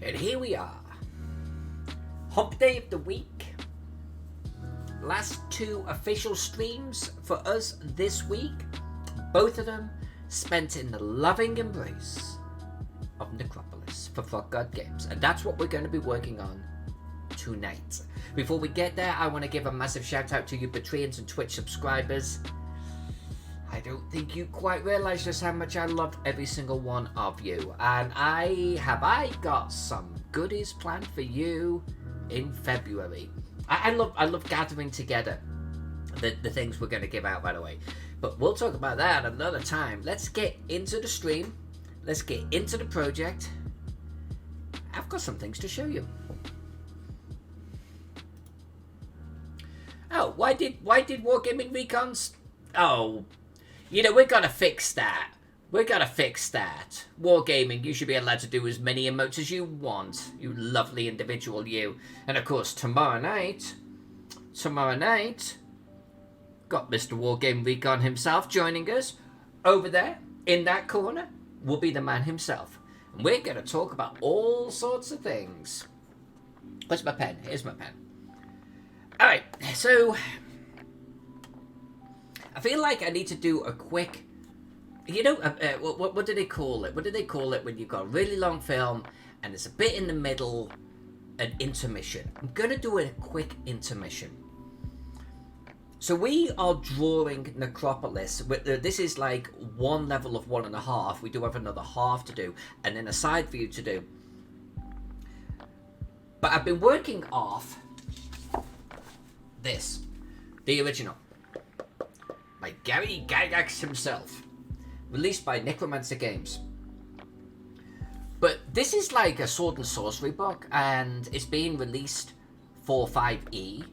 And here we are. Hump day of the week. Last 2 official streams for us this week. Both of them spent in the loving embrace of Necropolis for Frog God Games. And that's what we're going to be working on tonight. Before we get there, I want to give a massive shout out to you Patreons and Twitch subscribers. I don't think you quite realise just how much I love every single one of you. And I got some goodies planned for you in February. I love gathering together the things we're going to give out, by the way. But we'll talk about that another time. Let's get into the stream. Let's get into the project. I've got some things to show you. Oh, why did Wargaming Recons? Oh, you know, we're gonna fix that. We're gonna fix that. Wargaming, you should be allowed to do as many emotes as you want. You lovely individual, you. And of course, tomorrow night, got Mr. Wargaming Recon himself joining us. Over there, in that corner, will be the man himself. And we're gonna talk about all sorts of things. Where's my pen? Here's my pen. Alright, so I feel like I need to do a quick, you know, what do they call it? What do they call it when you've got a really long film and there's a bit in the middle, an intermission? I'm going to do a quick intermission. So we are drawing Necropolis. This is like one level of 1.5. We do have another half to do and then a side view to do. But I've been working off this, the original, by Gary Gygax himself, released by Necromancer Games. But this is like a sword and sorcery book, and it's being released for 5e.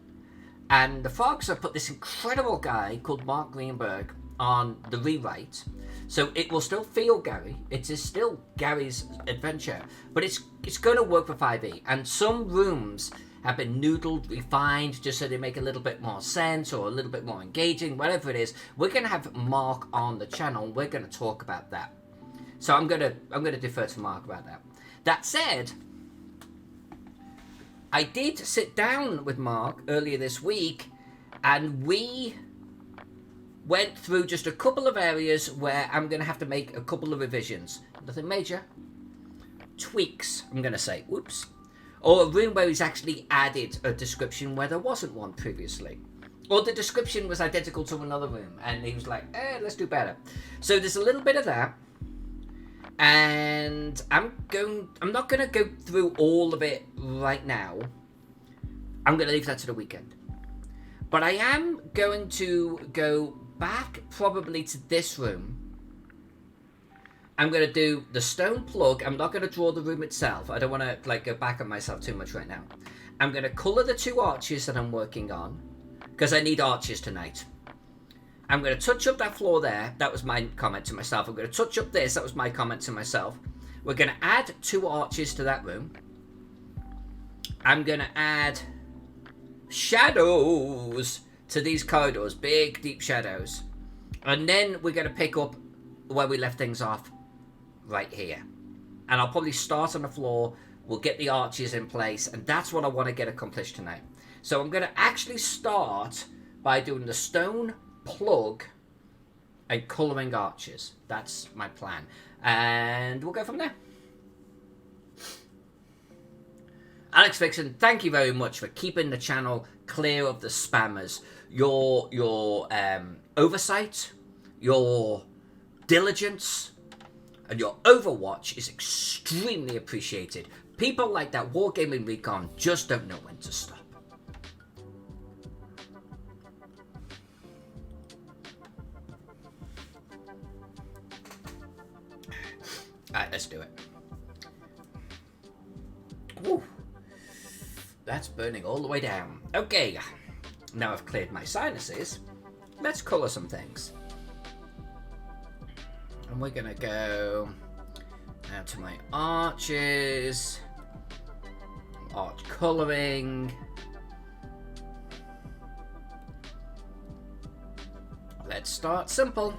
And the Frogs have put this incredible guy called Mark Greenberg on the rewrite, so it will still feel Gary. It is still Gary's adventure, but it's going to work for 5e. And some rooms have been noodled, refined, just so they make a little bit more sense or a little bit more engaging, whatever it is. We're going to have Mark on the channel. We're going to talk about that. So I'm going to defer to Mark about that. That said, I did sit down with Mark earlier this week, and we went through just a couple of areas where I'm going to have to make a couple of revisions. Nothing major. Tweaks, I'm going to say. Whoops. Or a room where he's actually added a description where there wasn't one previously. Or the description was identical to another room, and he was like, let's do better. So there's a little bit of that. And I'm not going to go through all of it right now. I'm going to leave that to the weekend. But I am going to go back probably to this room. I'm going to do the stone plug. I'm not going to draw the room itself. I don't want to go back on myself too much right now. I'm going to colour the 2 arches that I'm working on, because I need arches tonight. I'm going to touch up that floor there. That was my comment to myself. I'm going to touch up this. That was my comment to myself. We're going to add 2 arches to that room. I'm going to add shadows to these corridors. Big, deep shadows. And then we're going to pick up where we left things off right here. And I'll probably start on the floor. We'll get the arches in place. And that's what I want to get accomplished tonight. So I'm going to actually start by doing the stone plug and colouring arches. That's my plan. And we'll go from there. Alex Vixen, thank you very much for keeping the channel clear of the spammers. Your oversight, your diligence, and your overwatch is extremely appreciated. People like that Wargaming Recon just don't know when to stop. Alright, let's do it. Woo. That's burning all the way down. Okay, now I've cleared my sinuses. Let's colour some things. And we're going to go down to my arches. Arch colouring. Let's start simple.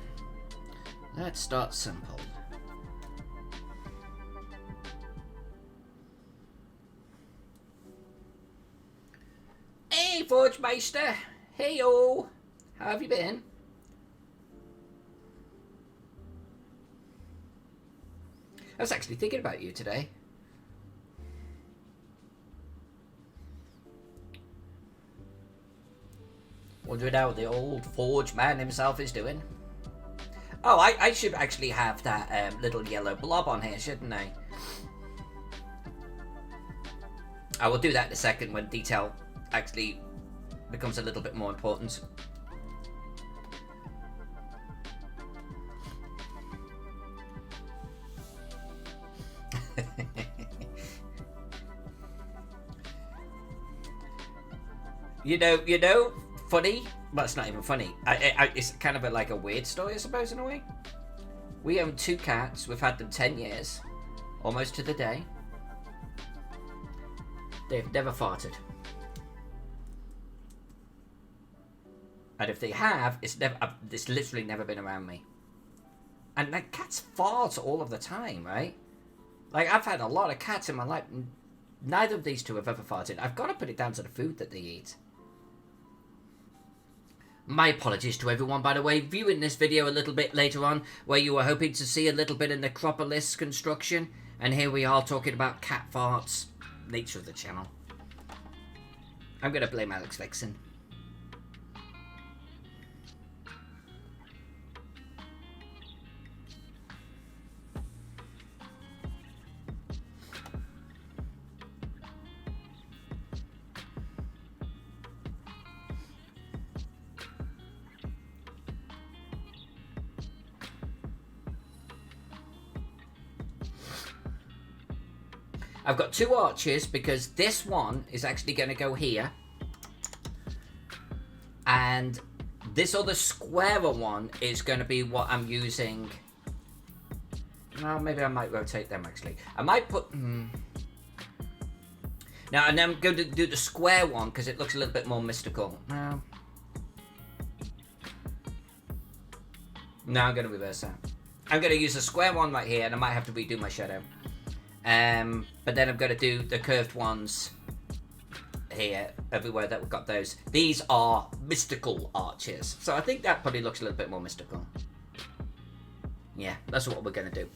Forge Meister. Hey-o. How have you been? I was actually thinking about you today. Wondering how the old Forge man himself is doing. Oh, I should actually have that little yellow blob on here, shouldn't I? I will do that in a second when detail actually becomes a little bit more important. You know, funny. Well, it's not even funny. It's kind of like a weird story, I suppose, in a way. We own 2 cats. We've had them 10 years, almost to the day. They've never farted, and if they have, it's literally never been around me. And like, cats fart all of the time, right? Like, I've had a lot of cats in my life. Neither of these 2 have ever farted. I've got to put it down to the food that they eat. My apologies to everyone, by the way, viewing this video a little bit later on, where you were hoping to see a little bit of Necropolis construction, and here we are talking about cat farts. Nature of the channel. I'm going to blame Alex Vixen. I've got 2 archers because this one is actually going to go here. And this other squarer one is going to be what I'm using. Well, maybe I might rotate them actually. I might put... Now, and then I'm going to do the square one because it looks a little bit more mystical. No, I'm going to reverse that. I'm going to use the square one right here, and I might have to redo my shadow. But then I'm going to do the curved ones here, everywhere that we've got those. These are mystical arches. So I think that probably looks a little bit more mystical. Yeah, that's what we're going to do.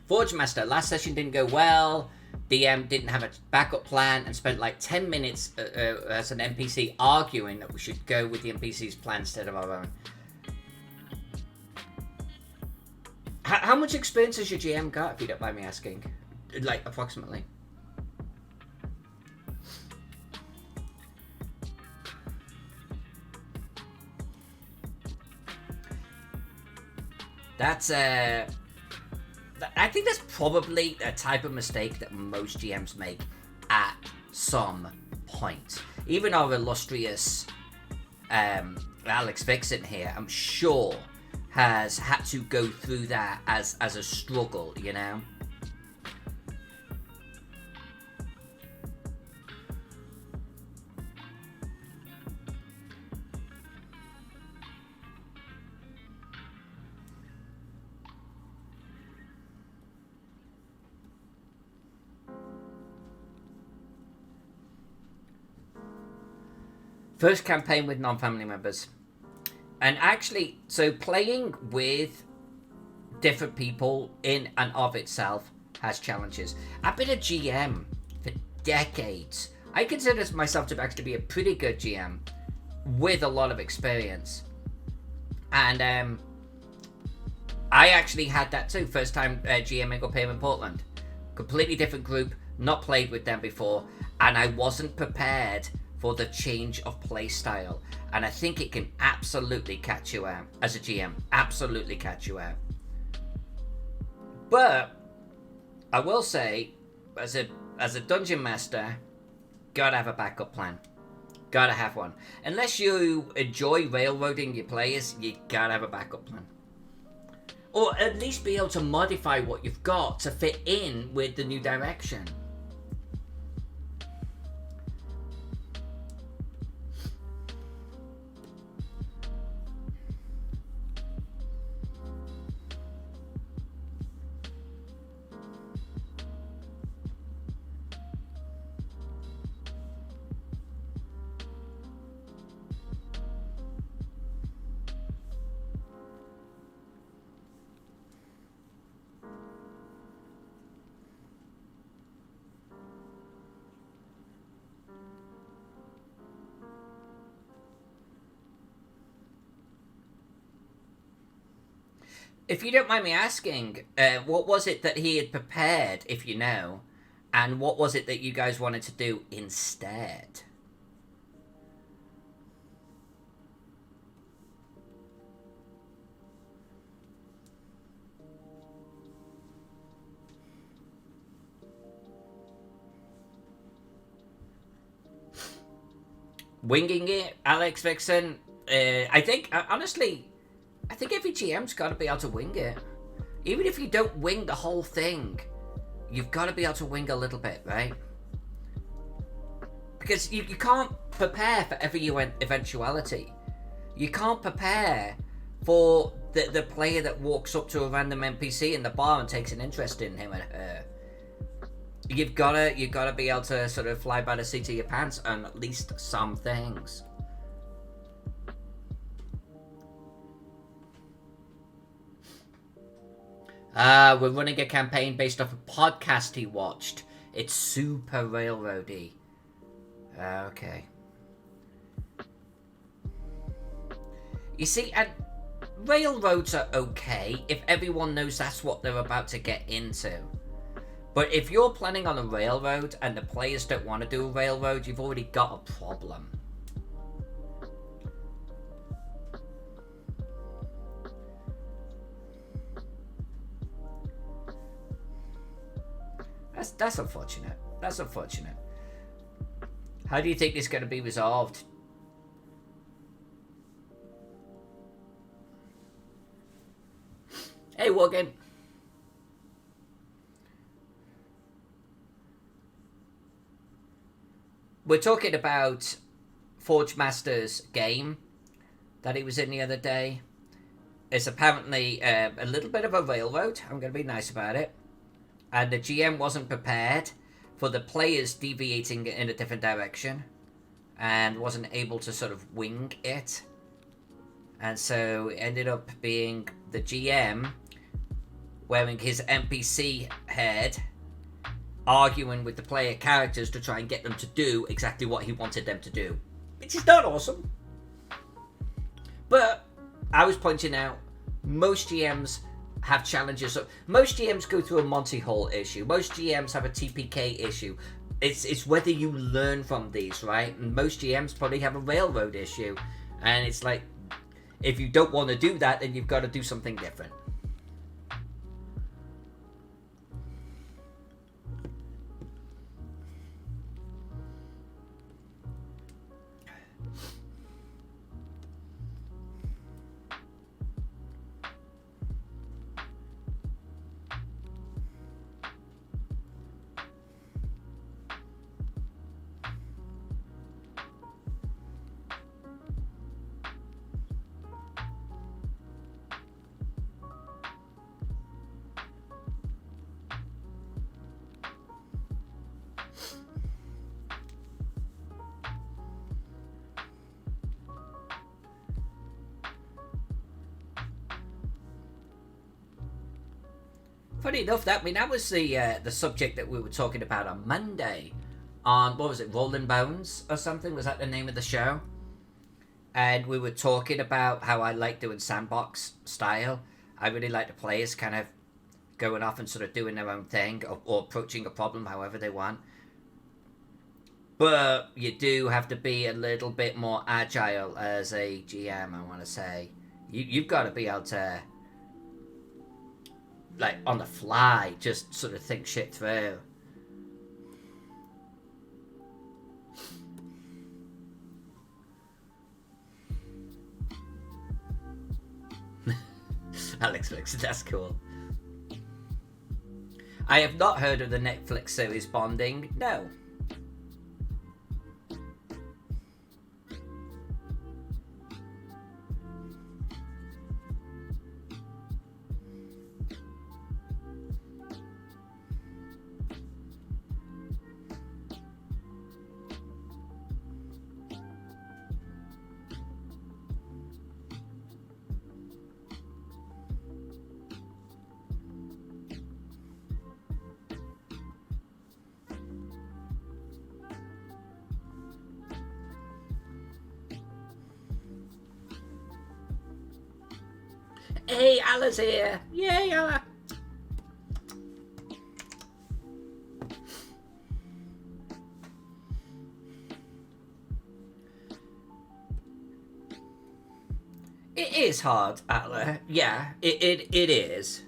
Forge Master, last session didn't go well. DM didn't have a backup plan and spent like 10 minutes as an NPC arguing that we should go with the NPC's plan instead of our own. How much experience has your GM got, if you don't mind me asking? Like, approximately. That's, I think that's probably a type of mistake that most GMs make at some point. Even our illustrious Alex Vixen here, I'm sure, has had to go through that as a struggle, you know? First campaign with non-family members. And actually, so playing with different people in and of itself has challenges. I've been a GM for decades. I consider myself to actually be a pretty good GM with a lot of experience. And I actually had that too. First time GMing up here in Portland. Completely different group, not played with them before. And I wasn't prepared for the change of play style. And I think it can absolutely catch you out as a GM. Absolutely catch you out. But I will say, as a dungeon master, gotta have a backup plan. Gotta have one. Unless you enjoy railroading your players, you gotta have a backup plan. Or at least be able to modify what you've got to fit in with the new direction. If you don't mind me asking, what was it that he had prepared, if you know, and what was it that you guys wanted to do instead? Winging it, Alex Vixen. I think, honestly, I think every GM's got to be able to wing it. Even if you don't wing the whole thing, you've got to be able to wing a little bit, right? Because you can't prepare for every eventuality. You can't prepare for the player that walks up to a random NPC in the bar and takes an interest in him and her. You've gotta be able to sort of fly by the seat of your pants on at least some things. We're running a campaign based off a podcast he watched. It's super railroady. Okay. You see, and railroads are okay if everyone knows that's what they're about to get into. But if you're planning on a railroad and the players don't want to do a railroad, you've already got a problem. That's unfortunate. That's unfortunate. How do you think this is going to be resolved? Hey, Wogan. We're talking about Forge Master's game that he was in the other day. It's apparently a little bit of a railroad. I'm going to be nice about it. And the GM wasn't prepared for the players deviating in a different direction and wasn't able to sort of wing it. And so it ended up being the GM wearing his NPC head, arguing with the player characters to try and get them to do exactly what he wanted them to do. Which is not awesome. But I was pointing out, most GMs have challenges. So most GMs go through a Monty Hall issue. Most GMs have a TPK issue. It's whether you learn from these, right? And most GMs probably have a railroad issue. And it's like, if you don't want to do that, then you've got to do something different. Funny enough, that was the subject that we were talking about on Monday, on what was it, Rolling Bones or something? Was that the name of the show? And we were talking about how I like doing sandbox style. I really like the players kind of going off and sort of doing their own thing or approaching a problem however they want. But you do have to be a little bit more agile as a GM, I want to say. You've got to be able to, like, on the fly, just sort of think shit through. Alex Flix, that's cool. I have not heard of the Netflix series Bonding. No. Hey, Alla's here. Yay, Alla. It is hard, Alla. Yeah, it is.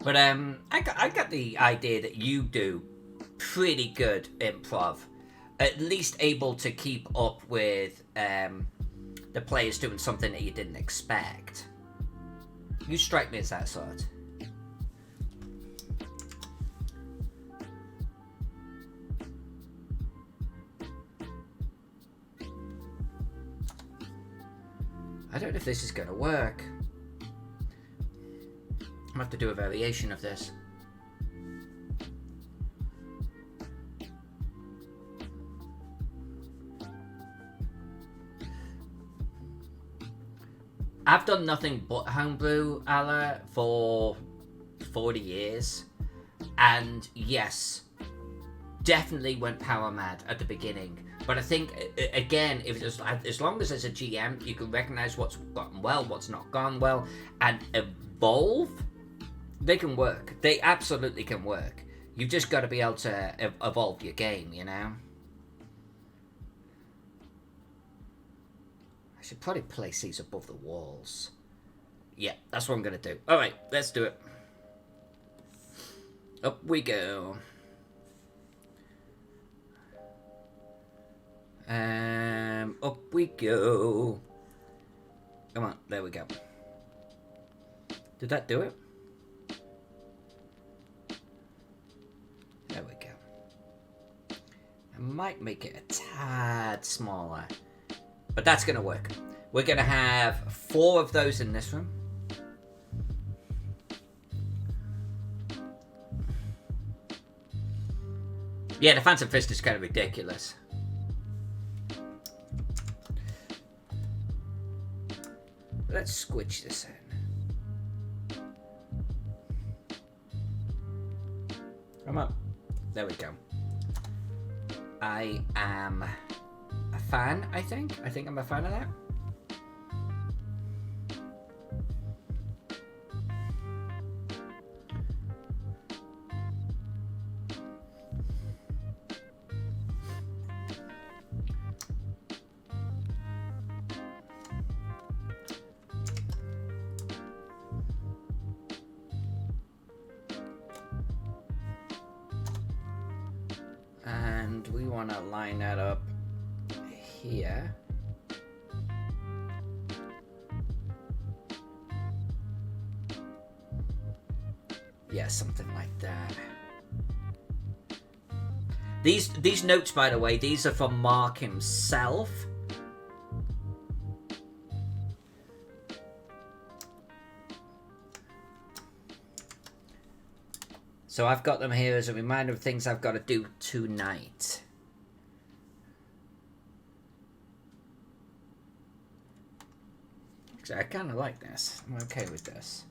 But I got the idea that you do pretty good improv, at least able to keep up with the players doing something that you didn't expect. You strike me as that sort. I don't know if this is going to work. I'm going to have to do a variation of this. I've done nothing but homebrew, Alla, for 40 years. And yes, definitely went power mad at the beginning. But I think, again, if it's, as long as as a GM, you can recognize what's gotten well, what's not gone well, and evolve, they can work. They absolutely can work. You've just got to be able to evolve your game, you know? I should probably place these above the walls. Yeah, that's what I'm going to do. Alright, let's do it. Up we go. Up we go. Come on, there we go. Did that do it? There we go. I might make it a tad smaller, but that's going to work. We're going to have 4 of those in this room. Yeah, the Phantom Fist is kind of ridiculous. Let's squidge this in. Come on. There we go. I am a fan, I think. I think I'm a fan of that. And we want to line that up here. Yeah, something like that. These notes, by the way, these are from Mark himself. So I've got them here as a reminder of things I've got to do tonight. Actually, I kind of like this. I'm okay with this.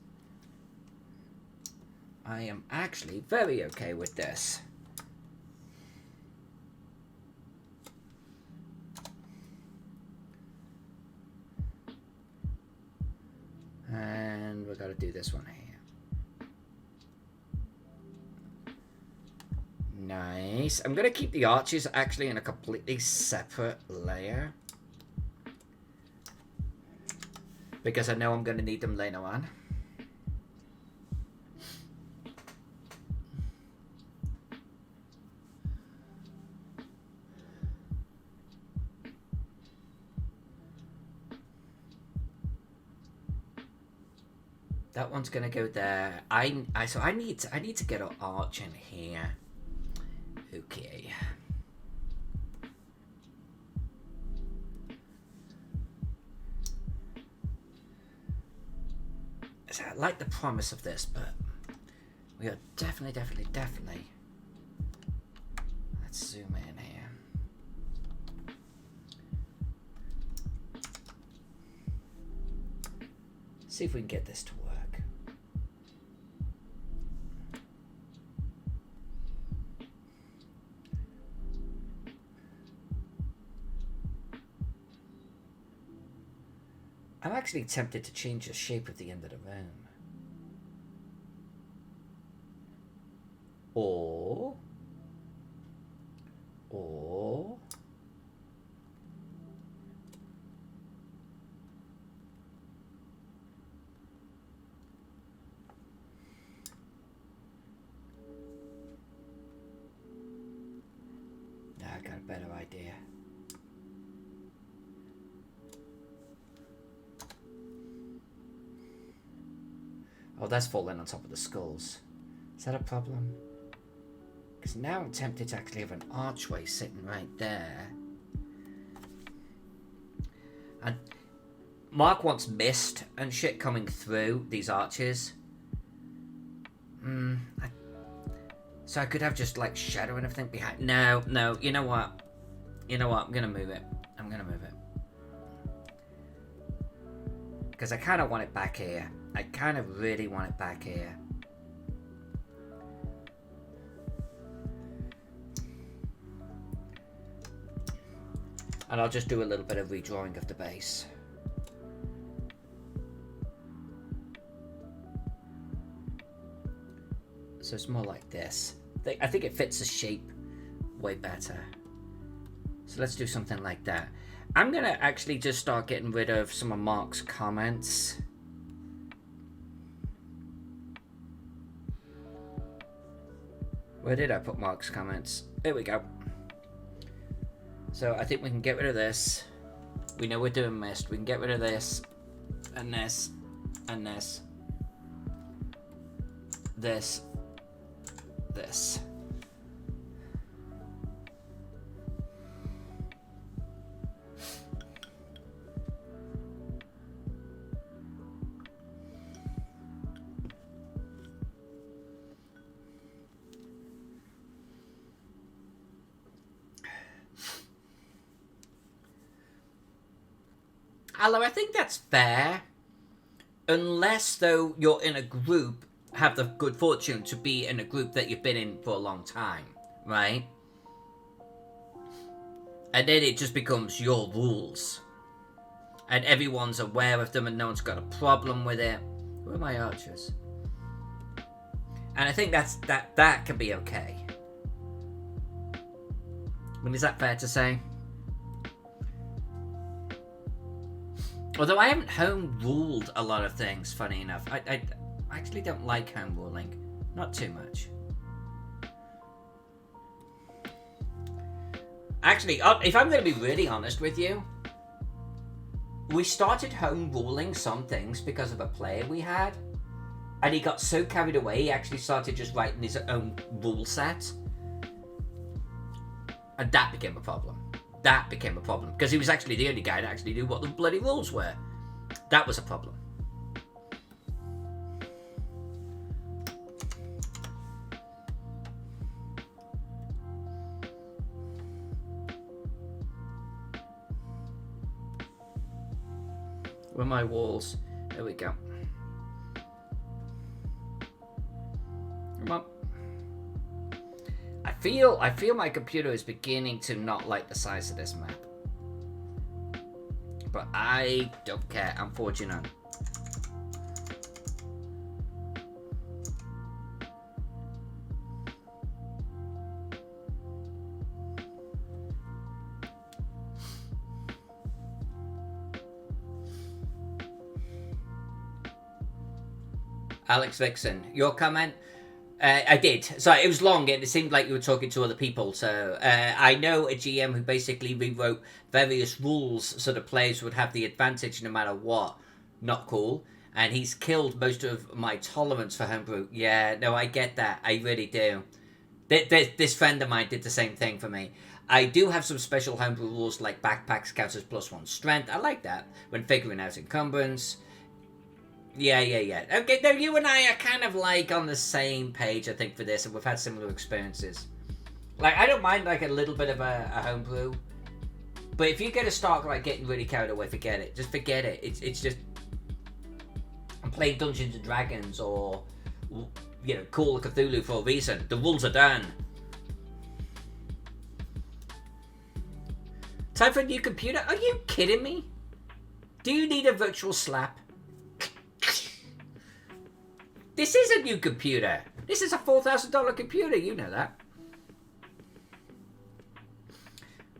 I am actually very okay with this. And we've got to do this one here. Nice. I'm going to keep the arches actually in a completely separate layer, because I know I'm going to need them later on. That one's going to go there. So I need to get an arch in here. Okay. So I like the promise of this, but we are definitely. Let's zoom in here. See if we can get this to work. I'm actually tempted to change the shape of the end of the room. Or... I got a better idea. Oh, that's falling on top of the skulls. Is that a problem? Because now I'm tempted to actually have an archway sitting right there. And Mark wants mist and shit coming through these arches. So I could have just like shadow and everything behind. No, you know what? I'm gonna move it. Because I kind of want it back here. I kind of really want it back here. And I'll just do a little bit of redrawing of the base. So it's more like this. I think it fits the shape way better. So let's do something like that. I'm going to actually just start getting rid of some of Mark's comments. Where did I put Mark's comments? There we go. So I think we can get rid of this. We know we're doing mist. We can get rid of this. And this. And this. This. This. Although I think that's fair. Unless, though, you're in a group, have the good fortune to be in a group that you've been in for a long time, right? And then it just becomes your rules. And everyone's aware of them and no one's got a problem with it. Where are my archers? And I think that can be okay. I mean, is that fair to say? Although I haven't home ruled a lot of things, funny enough. I actually don't like home ruling. Not too much. Actually, if I'm going to be really honest with you, we started home ruling some things because of a player we had. And he got so carried away, he actually started just writing his own rule set. And that became a problem. Because he was actually the only guy that actually knew what the bloody rules were. That was a problem. Where are my walls? There we go. Come on. I feel my computer is beginning to not like the size of this map. But I don't care. I'm forging on. Alex Vixen, your comment? I did. So it was long and it seemed like you were talking to other people. So I know a GM who basically rewrote various rules so the players would have the advantage no matter what. Not cool. And he's killed most of my tolerance for homebrew. Yeah, no, I get that. I really do. This friend of mine did the same thing for me. I do have some special homebrew rules like backpacks counts as +1 strength. I like that when figuring out encumbrance. Yeah. Okay, no, you and I are kind of like on the same page, I think, for this, and we've had similar experiences. Like, I don't mind like a little bit of a homebrew, but if you get to start like getting really carried away, forget it. Just forget it. It's just I'm playing Dungeons and Dragons or Call of Cthulhu for a reason. The rules are done. Time for a new computer? Are you kidding me? do you need a virtual slap? This is a new computer. This is a $4,000 computer, you know that.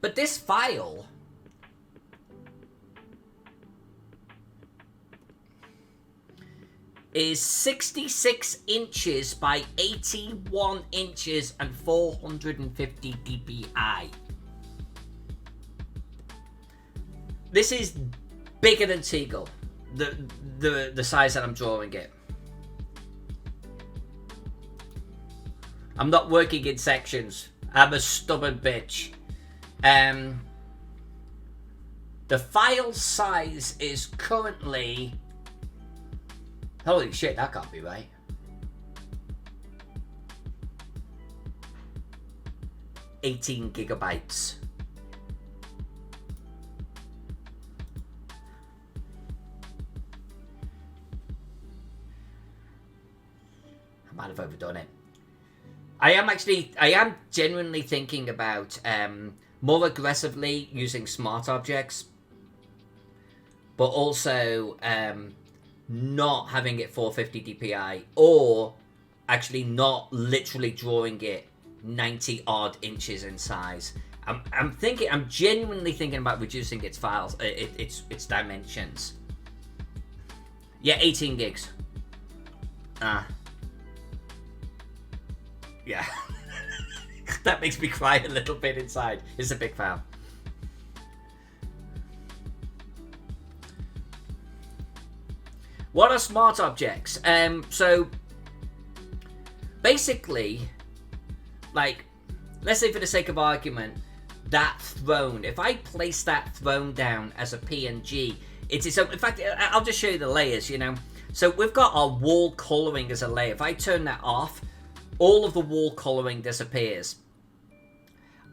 But this file is 66 inches by 81 inches and 450 dpi. This is bigger than Teagle, the size that I'm drawing it. I'm not working in sections. I'm a stubborn bitch. The file size is currently... Holy shit, that can't be right. $18 gigabytes. I might have overdone it. I am genuinely thinking about more aggressively using smart objects, but also not having it 450 dpi, or actually not literally drawing it 90 odd inches in size. I'm genuinely thinking about reducing its files, its dimensions. Yeah, 18 gigs. Yeah. That makes me cry a little bit inside. It's a big file. What are smart objects? So basically, like, let's say for the sake of argument, that throne, if I place that throne down as a PNG, it is, in fact, I'll just show you the layers, you know. So we've got our wall coloring as a layer. If I turn that off, all of the wall coloring disappears.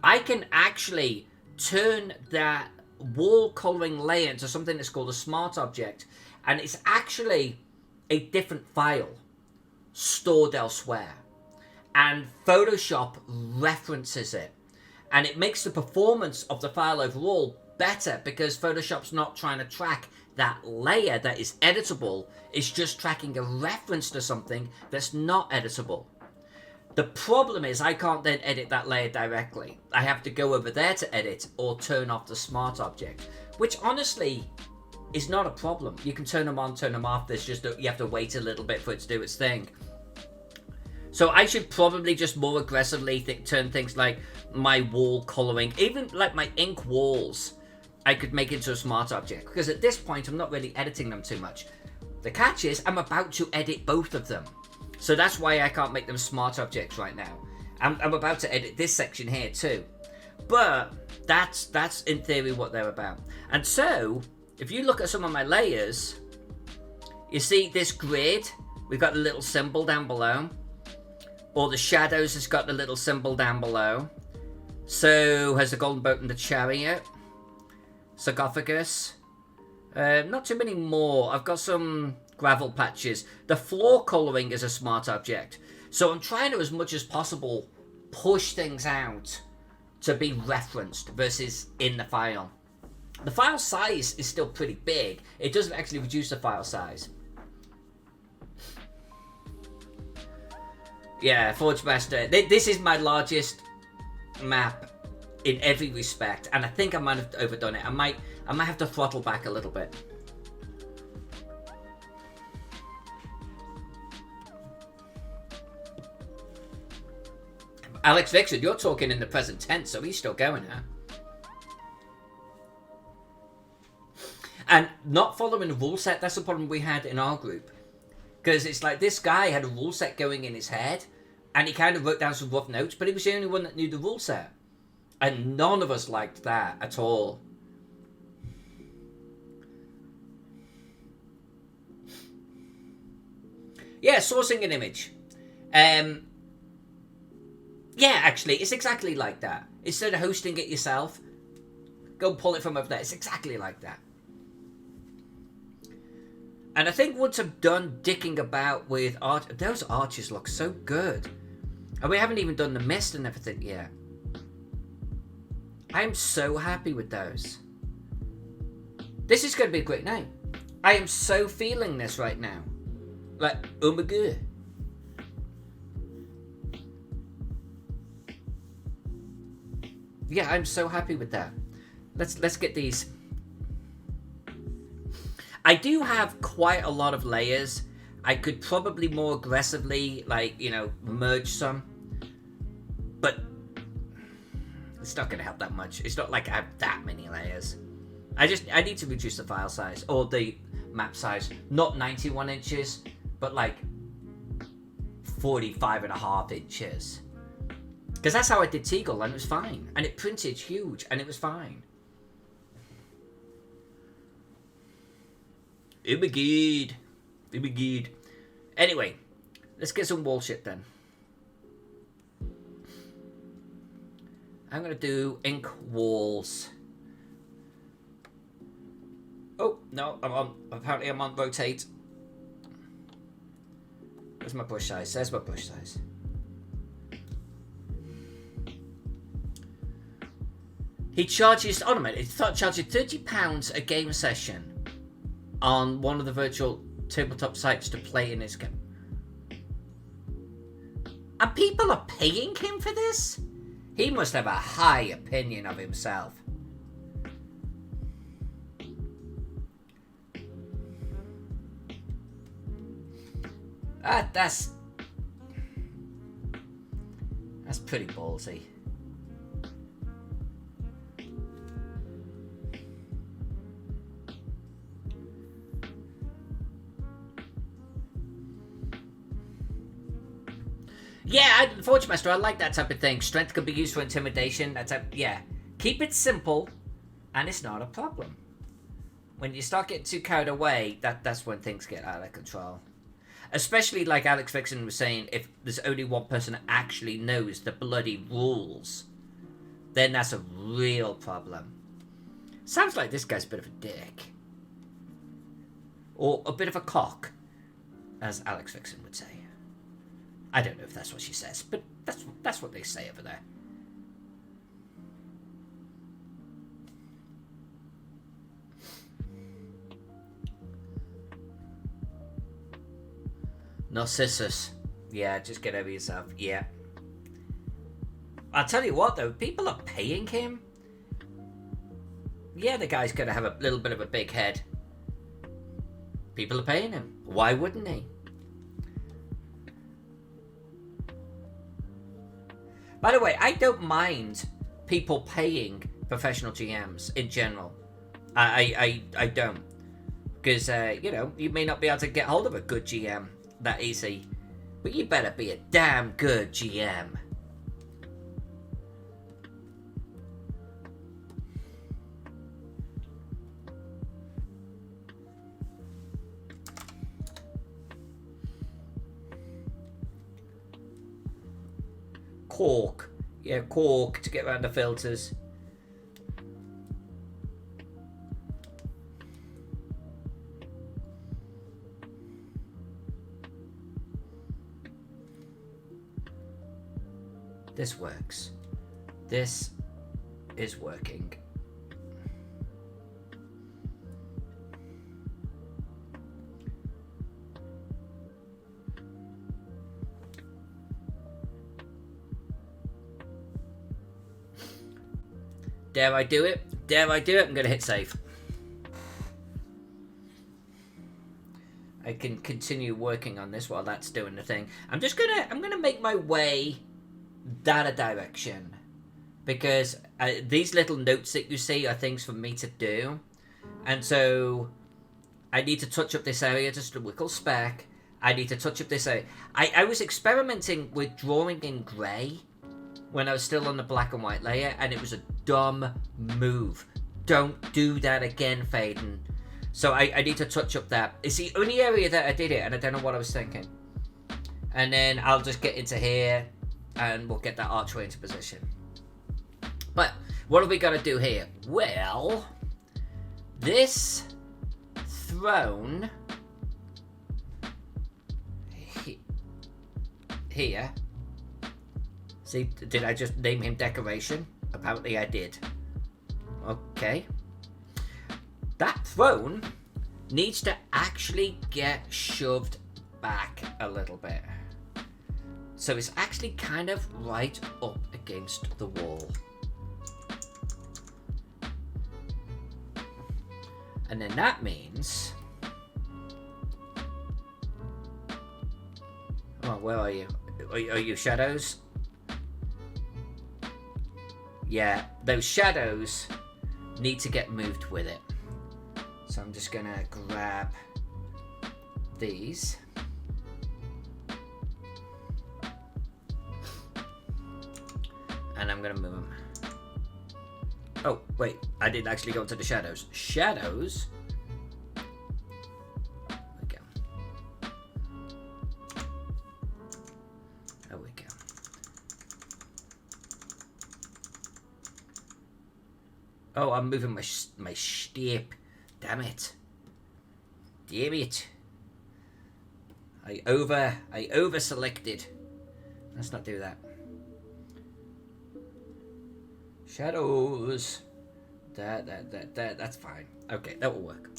I can actually turn that wall coloring layer into something that's called a smart object, and it's actually a different file stored elsewhere, and Photoshop references it, and it makes the performance of the file overall better because Photoshop's not trying to track that layer that is editable. It's just tracking a reference to something that's not editable. The problem is I can't then edit that layer directly. I have to go over there to edit or turn off the smart object, which honestly is not a problem. You can turn them on, turn them off. There's just you have to wait a little bit for it to do its thing. So I should probably just more aggressively turn things like my wall coloring, even like my ink walls, I could make into a smart object, because at this point I'm not really editing them too much. The catch is I'm about to edit both of them. So that's why I can't make them smart objects right now. I'm about to edit this section here too. But that's in theory what they're about. And so, if you look at some of my layers, you see this grid, we've got the little symbol down below. Or the shadows has got the little symbol down below. So has the golden boat and the chariot. Sarcophagus. Not too many more. I've got some gravel patches. The floor coloring is a smart object. So I'm trying to, as much as possible, push things out to be referenced versus in the file. The file size is still pretty big. It doesn't actually reduce the file size. Yeah, Forge Master. This is my largest map in every respect, and I think I might have overdone it. I might have to throttle back a little bit. Alex Vixen, you're talking in the present tense, so he's still going, huh? And not following the rule set, that's the problem we had in our group. Because it's like this guy had a rule set going in his head, and he kind of wrote down some rough notes, but he was the only one that knew the rule set. And none of us liked that at all. Yeah, sourcing an image. Yeah, actually, it's exactly like that. Instead of hosting it yourself, go pull it from over there. It's exactly like that. And I think once I'm done dicking about with art, those arches look so good. And we haven't even done the mist and everything yet. I'm so happy with those. This is going to be a great night. I am so feeling this right now. Like, oh my god. Yeah, I'm so happy with that. Let's get these. I do have quite a lot of layers. I could probably more aggressively, like, you know, merge some. But it's not going to help that much. It's not like I have that many layers. I need to reduce the file size, or the map size. Not 91 inches, but like 45.5 inches. Because that's how I did Teagle, and it was fine. And it printed huge, and it was fine. Oh my god. Oh my god. Anyway, let's get some wall shit then. I'm going to do ink walls. Oh, no, apparently I'm on rotate. Where's my brush size? There's my brush size. He charges, oh no, mate, he charges £30 a game session on one of the virtual tabletop sites to play in his game. And people are paying him for this? He must have a high opinion of himself. That's pretty ballsy. Yeah, Forge Master, I like that type of thing. Strength can be used for intimidation. That type, yeah. Keep it simple, and it's not a problem. When you start getting too carried away, that's when things get out of control. Especially, like Alex Vixen was saying, if there's only one person that actually knows the bloody rules, then that's a real problem. Sounds like this guy's a bit of a dick. Or a bit of a cock, as Alex Vixen would say. I don't know if that's what she says, but that's what they say over there. Narcissus. Yeah, just get over yourself. Yeah. I'll tell you what, though. People are paying him. Yeah, the guy's going to have a little bit of a big head. People are paying him. Why wouldn't he? By the way, I don't mind people paying professional GMs in general. I don't. Because, you know, you may not be able to get hold of a good GM that easy. But you better be a damn good GM. Cork. Yeah, cork to get around the filters. This works. This is working. Dare I do it? Dare I do it? I'm going to hit save. I can continue working on this while that's doing the thing. I'm gonna make my way that a direction, because these little notes that you see are things for me to do, and so I need to touch up this area just a wickle speck. I need to touch up this area. I was experimenting with drawing in grey when I was still on the black and white layer, and it was a dumb move. Don't do that again, Faden. So I need to touch up that. It's the only area that I did it, and I don't know what I was thinking. And then I'll just get into here, and we'll get that archway into position. But what have we got to do here? Well, this throne here. See, did I just name him decoration? Apparently I did. Okay. that throne needs to actually get shoved back a little bit. So it's actually kind of right up against the wall. And then that means... Oh, where are you? Are you shadows? Yeah, those shadows need to get moved with it. So I'm just gonna grab these. And I'm gonna move them. Oh, wait, I didn't actually go into the shadows. Shadows? There we go. There we go. Oh, I'm moving my step. Damn it. Damn it. I over selected. Let's not do that. Shadows. That's fine. Okay, that will work.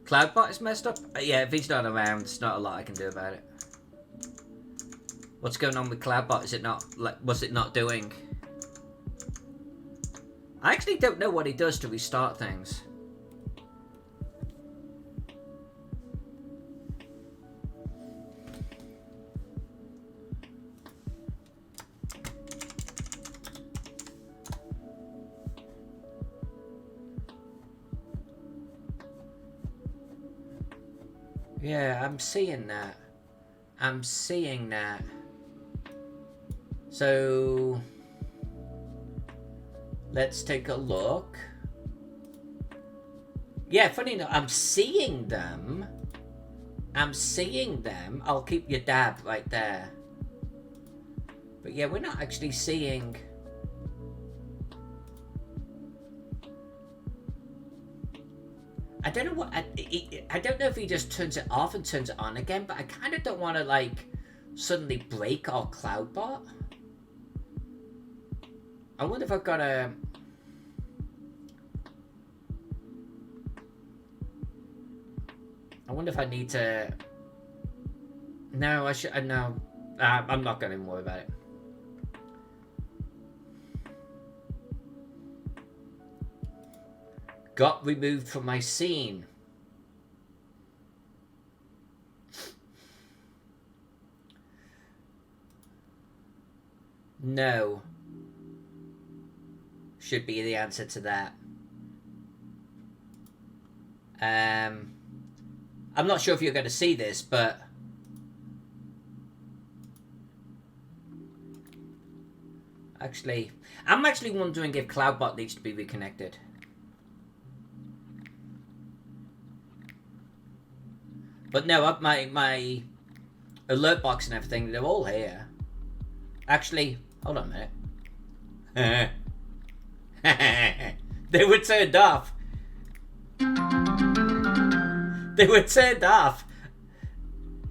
Cloudbot is messed up? Yeah, if he's not around, there's not a lot I can do about it. What's going on with Cloudbot? Is it not, like, what's it not doing? I actually don't know what he does to restart things. Yeah, I'm seeing that. I'm seeing that. So let's take a look. Yeah, funny enough, I'm seeing them. I'm seeing them. I'll keep your dab right there. But yeah, we're not actually seeing... I don't know what... I don't know if he just turns it off and turns it on again, but I kind of don't want to, like, suddenly break our Cloudbot. I wonder if I've got a... I wonder if I need to... No, I should... No. I'm not going to worry about it. Got removed from my scene. No. Should be the answer to that. I'm not sure if you're going to see this, but... Actually, I'm actually wondering if Cloudbot needs to be reconnected. But no, my alert box and everything, they're all here. Actually, hold on a minute. They were turned off. They were turned off.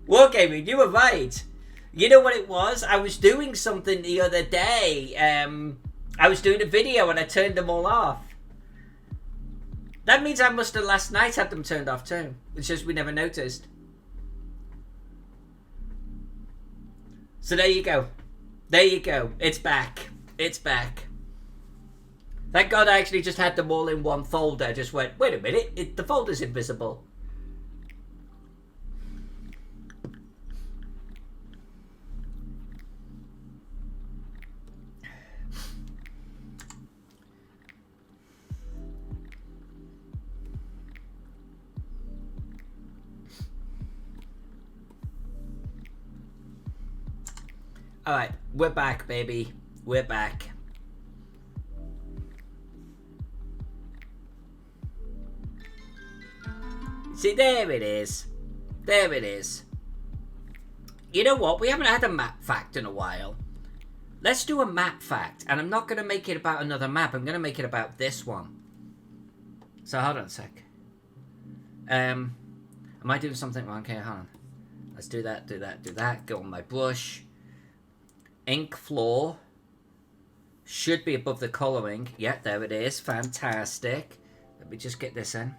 Wargaming, you were right. You know what it was? I was doing something the other day. I was doing a video and I turned them all off. That means I must have last night had them turned off too. It's just we never noticed. So there you go. There you go. It's back. It's back. Thank God I actually just had them all in one folder. Just went, wait a minute, the folder's invisible. Alright, we're back, baby. We're back. See, there it is. There it is. You know what? We haven't had a map fact in a while. Let's do a map fact. And I'm not going to make it about another map. I'm going to make it about this one. So, hold on a sec. Am I doing something wrong? Okay, hold on. Let's do that, do that, do that. Go on my brush. ink floor. Should be above the colouring. Yeah, there it is. Fantastic. Let me just get this in.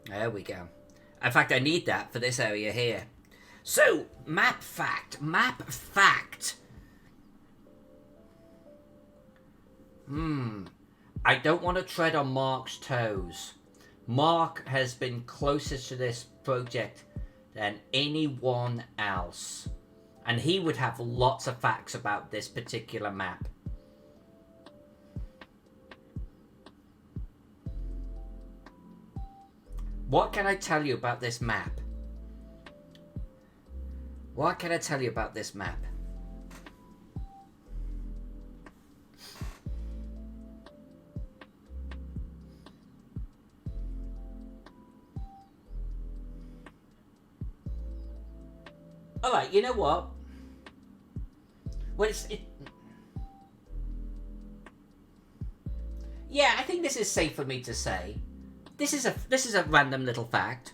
There we go. In fact, I need that for this area here. So, map fact. Map fact. I don't want to tread on Mark's toes. Mark has been closest to this project than anyone else. And he would have lots of facts about this particular map. What can I tell you about this map? What can I tell you about this map? Alright, you know what? Well, yeah, I think this is safe for me to say. This is a random little fact.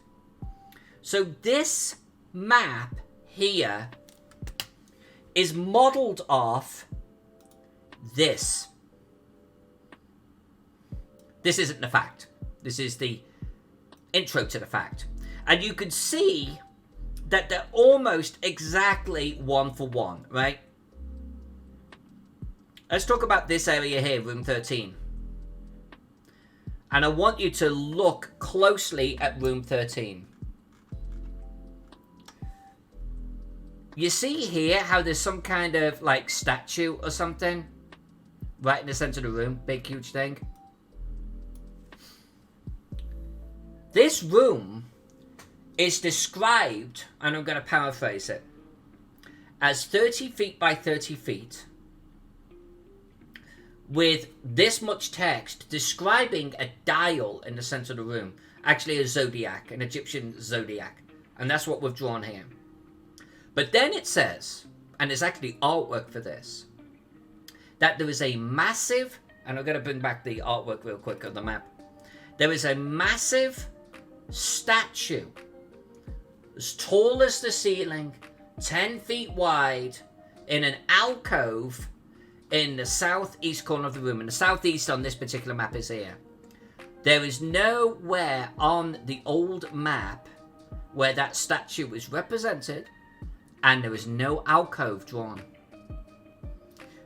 So this map here is modelled off this. This isn't the fact. This is the intro to the fact. And you can see that they're almost exactly one for one, right? Let's talk about this area here, room 13. And I want you to look closely at room 13. You see here how there's some kind of like statue or something right in the center of the room? Big, huge thing. This room is described, and I'm going to paraphrase it, as 30 feet by 30 feet with this much text describing a dial in the center of the room. Actually a zodiac, an Egyptian zodiac. And that's what we've drawn here. But then it says, and there's actually artwork for this, that there is a massive, and I'm going to bring back the artwork real quick on the map. There is a massive statue as tall as the ceiling, 10 feet wide, in an alcove in the southeast corner of the room. And the southeast on this particular map is here. There is nowhere on the old map where that statue is represented, and there is no alcove drawn.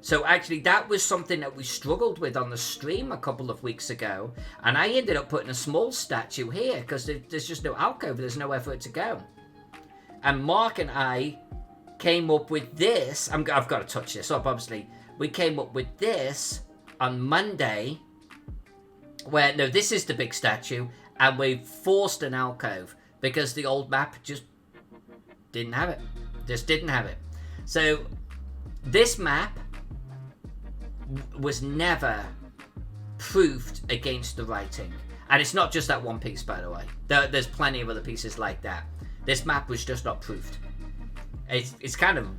So actually that was something that we struggled with on the stream a couple of weeks ago, and I ended up putting a small statue here because there's just no alcove, there's nowhere for it to go. And Mark and I came up with this. I've got to touch this up, obviously. We came up with this on Monday, where, no, this is the big statue, and we forced an alcove because the old map just didn't have it. Just didn't have it. So this map was never proofed against the writing. And it's not just that one piece, by the way. There's plenty of other pieces like that. This map was just not proofed. It's kind of,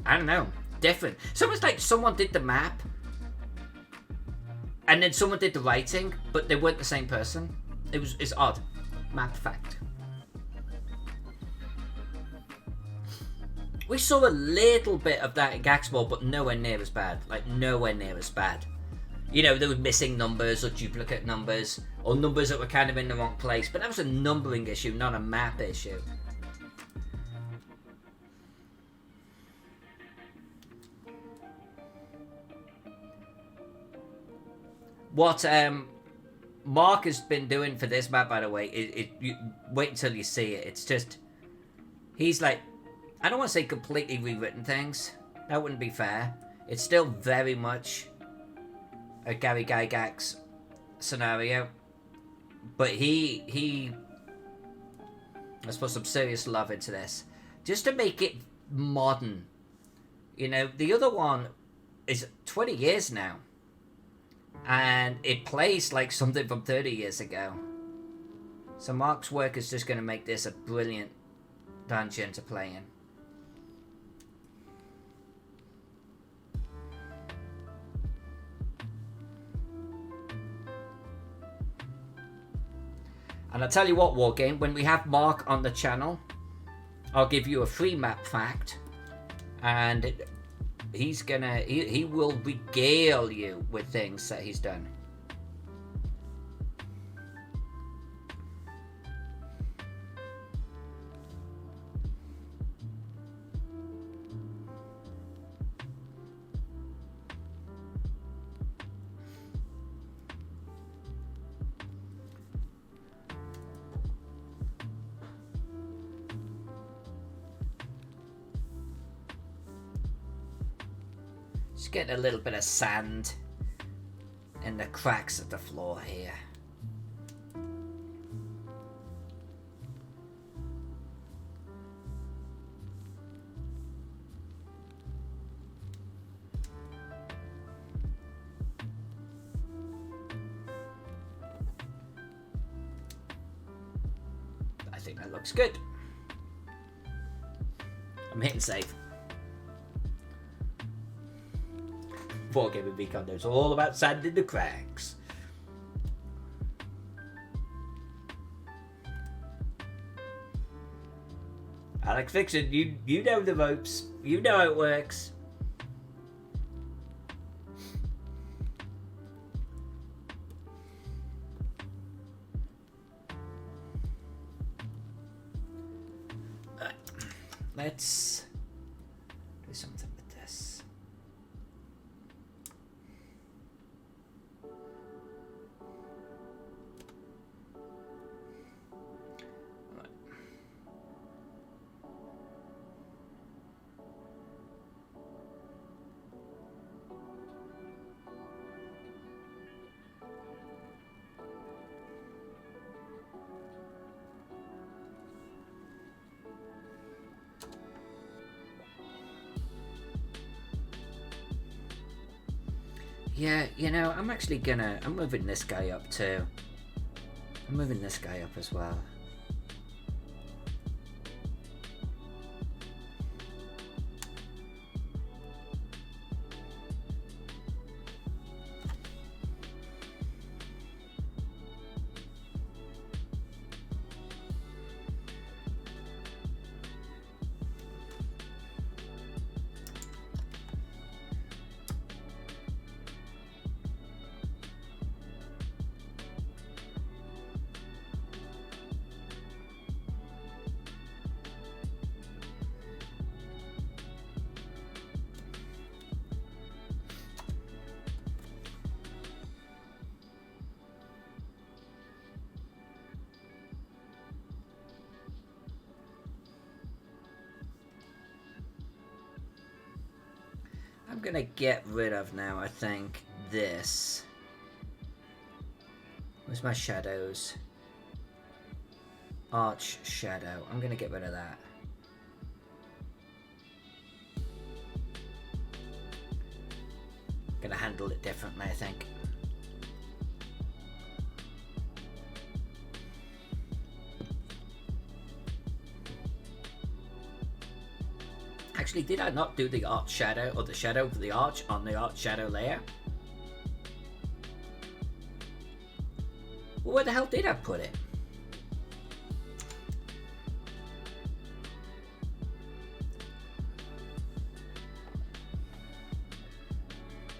I don't know, different. So it's like someone did the map, and then someone did the writing, but they weren't the same person. It's odd. Map fact. We saw a little bit of that in Gaxmore, but nowhere near as bad. Like, nowhere near as bad. You know, there were missing numbers or duplicate numbers, or numbers that were kind of in the wrong place. But that was a numbering issue, not a map issue. What Mark has been doing for this map, by the way, you wait until you see it. It's just, he's like, I don't want to say completely rewritten things. That wouldn't be fair. It's still very much a Gary Gygax scenario. But he let's put some serious love into this. Just to make it modern. You know, the other one is 20 years now. And it plays like something from 30 years ago. So Mark's work is just going to make this a brilliant dungeon to play in. And I'll tell you what, Wargame, when we have Mark on the channel, I'll give you a free map fact. and he will regale you with things that he's done. Just getting a little bit of sand in the cracks of the floor here. I think that looks good. I'm hitting save. 4 Gaming Beacon knows all about sand in the cracks. Alex Fiction, you know the ropes. You know how it works. Let's do something with this. Right. Yeah, you know, I'm moving this guy up too. I'm moving this guy up as well. I'm gonna get rid of now, I think, this. Where's my shadows? Arch shadow. I'm gonna get rid of that. Gonna handle it differently, I think. Actually, did I not do the arch shadow or the shadow of the arch on the arch shadow layer? Well, where the hell did I put it?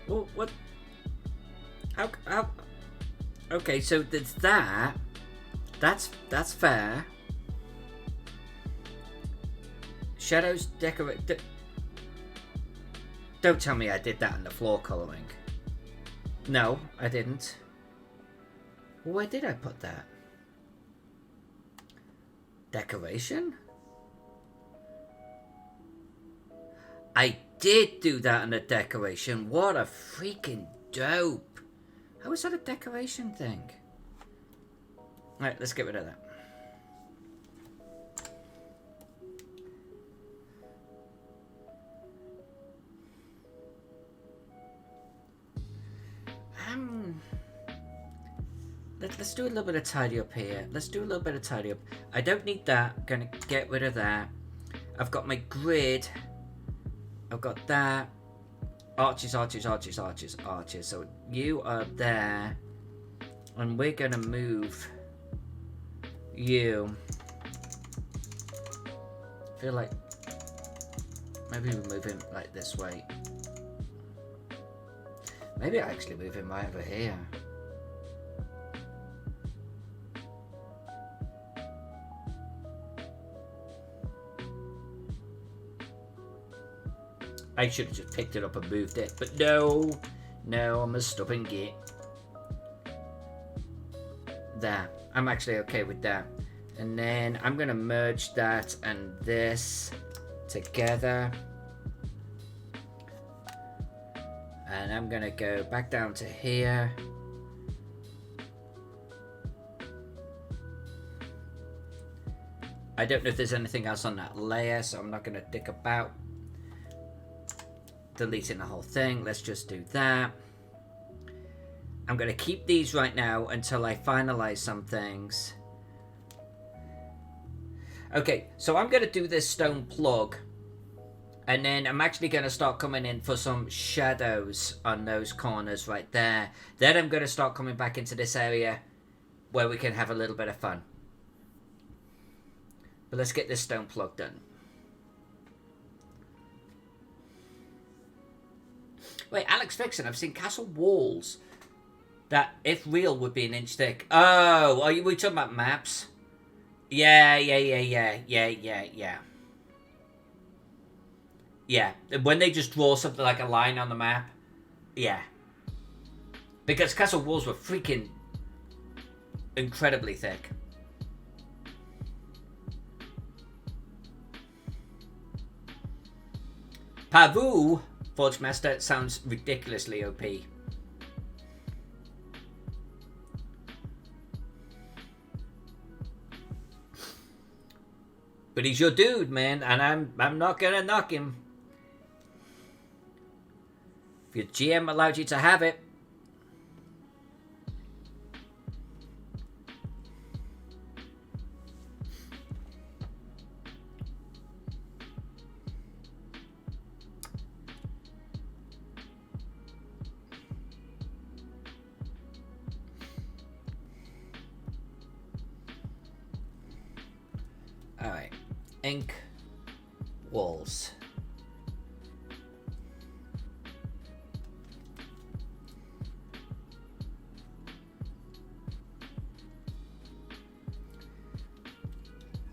Well, what? How? Okay, so there's that. That's fair. Shadows decorate. Don't tell me I did that in the floor colouring. No, I didn't. Well, where did I put that? Decoration? I did do that in the decoration. What a freaking dope. How is that a decoration thing? Alright, let's get rid of that. Let's do a little bit of tidy up here. Let's do a little bit of tidy up. I don't need that. I'm gonna get rid of that. I've got my grid. I've got that. Arches, arches, arches, arches, arches. So you are there. And we're gonna move you. I feel like Maybe we move him like this way. Maybe I actually move him right over here. I should have just picked it up and moved it, but no, I'm a stubborn git. There, I'm actually okay with that. And then I'm gonna merge that and this together. And I'm gonna go back down to here. I don't know if there's anything else on that layer, so I'm not gonna dick about deleting the whole thing. Let's just do that. I'm going to keep these right now until I finalize some things. Okay, so I'm going to do this stone plug. And then I'm actually going to start coming in for some shadows on those corners right there. Then I'm going to start coming back into this area where we can have a little bit of fun. But let's get this stone plug done. Wait, Alex Vixen, I've seen castle walls that, if real, would be an inch thick. Oh, are we talking about maps? Yeah. Yeah, when they just draw something like a line on the map. Yeah. Because castle walls were freaking incredibly thick. Pavu, Forge Master, sounds ridiculously OP. But he's your dude, man, and I'm not gonna knock him. If your GM allowed you to have it. Alright. Ink walls.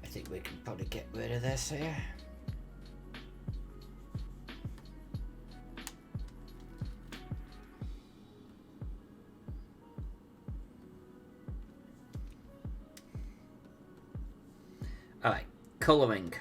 I think we can probably get rid of this here. Alright, colouring.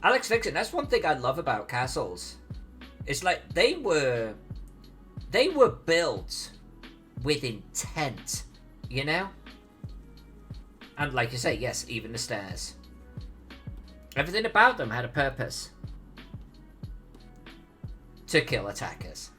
Alex Vixen, that's one thing I love about castles. It's like they were built with intent, you know? And like you say, yes, even the stairs. Everything about them had a purpose. To kill attackers.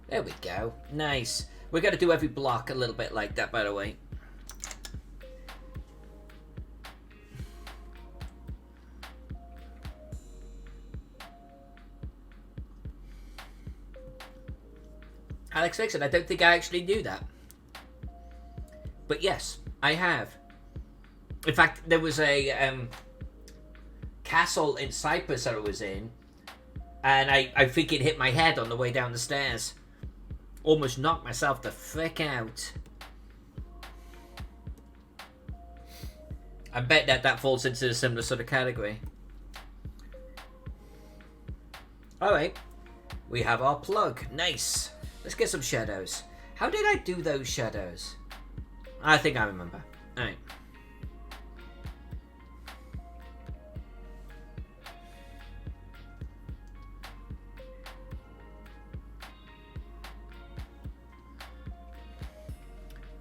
There we go. Nice. We're going to do every block a little bit like that, by the way. Alex Vixen, I don't think I actually knew that. But yes, I have. In fact, there was a castle in Cyprus that I was in, and I think it hit my head on the way down the stairs. Almost knocked myself the frick out. I bet that falls into a similar sort of category. Alright. We have our plug. Nice. Let's get some shadows. How did I do those shadows? I think I remember. Alright.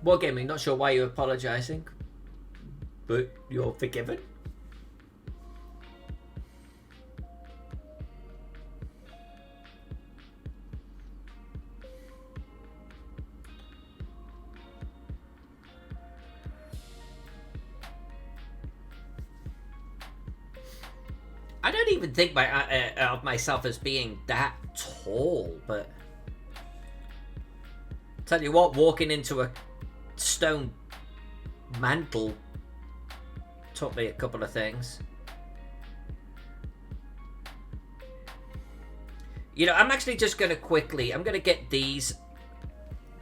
Wargaming, not sure why you're apologising, but you're forgiven. I don't even think of myself as being that tall, but tell you what, walking into a stone mantle taught me a couple of things. You know, I'm actually just going to quickly, I'm going to get these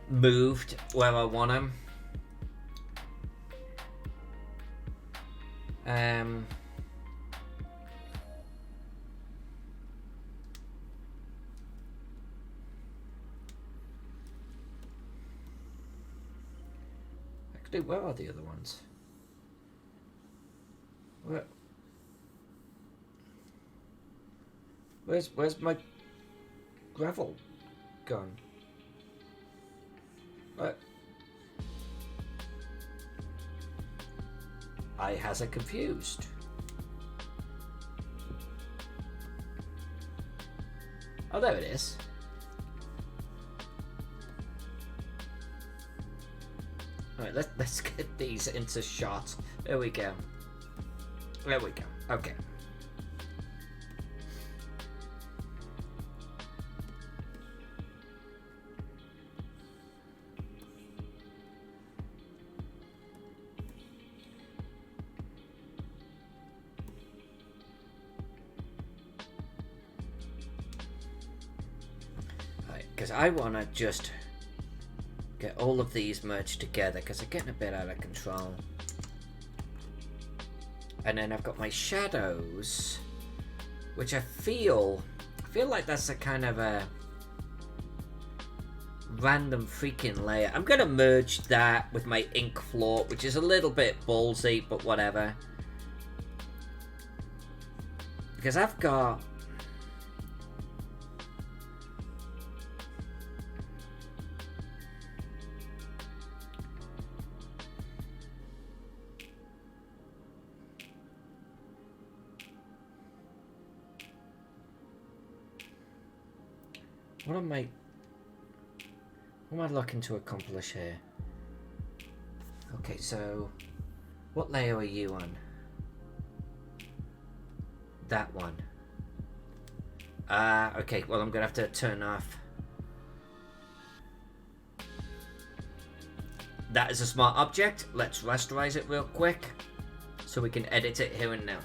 moved where I want them. Actually, where are the other ones? Where's my gravel gone? What? I has it confused. Oh, there it is. Alright, let's get these into shot. There we go. There we go. Okay. Because I want to just get all of these merged together because they're getting a bit out of control. And then I've got my shadows, which I feel like that's a kind of a random freaking layer. I'm going to merge that with my ink floor, which is a little bit ballsy, but whatever. Because I've got... What am I looking to accomplish here? Okay, so what layer are you on? That one. Okay, well I'm gonna have to turn off. That is a smart object. Let's rasterize it real quick so we can edit it here and now.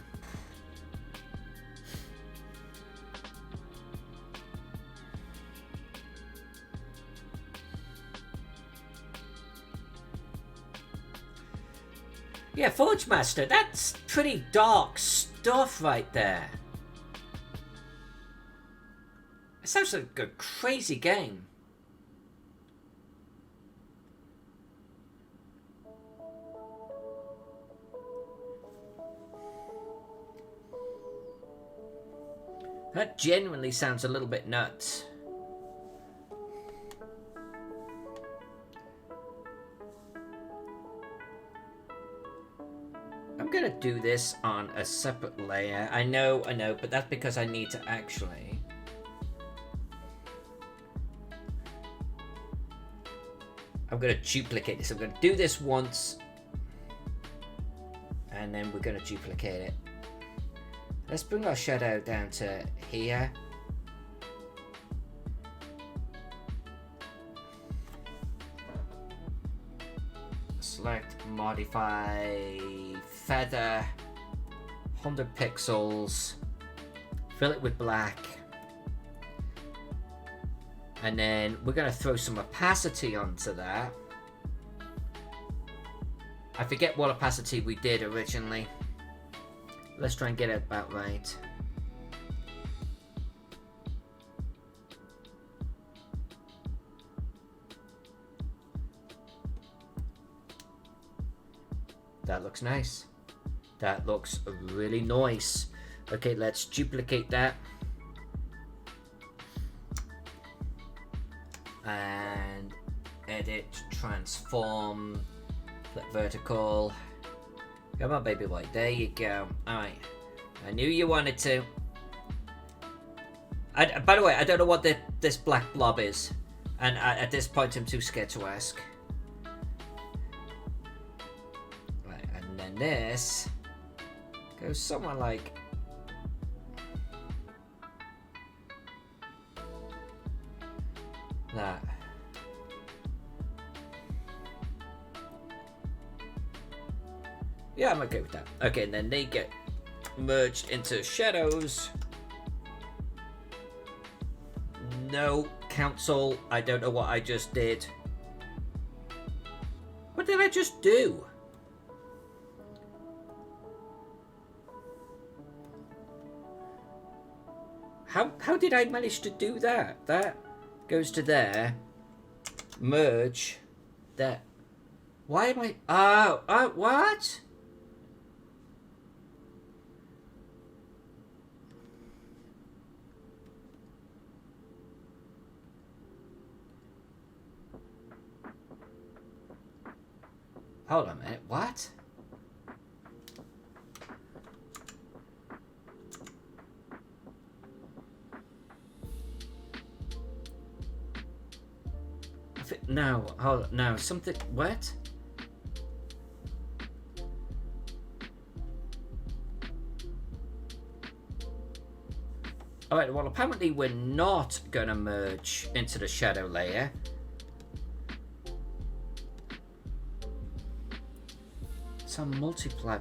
Yeah, Forge Master, that's pretty dark stuff right there. It sounds like a crazy game. That genuinely sounds a little bit nuts. I'm gonna do this on a separate layer. I know, but that's because I need to actually... I'm gonna duplicate this. I'm gonna do this once. And then we're gonna duplicate it. Let's bring our shadow down to here. Select, modify, feather, 100 pixels, fill it with black. And then we're going to throw some opacity onto that. I forget what opacity we did originally. Let's try and get it about right. That looks nice. That looks really nice. Okay, let's duplicate that. And edit, transform, flip vertical. Come on, baby boy. There you go. Alright. I knew you wanted to. By the way, I don't know what this black blob is. And at this point, I'm too scared to ask. Right, and then this goes somewhere like... that. Yeah, I'm okay with that. Okay, and then they get merged into shadows. No, council. I don't know what I just did. What did I just do? How did I manage to do that? That goes to there. Merge. That. Why am I... Oh, what? Hold on a minute. What? No, hold on. No, something... What? Alright, well, apparently we're not going to merge into the shadow layer. Some multiply.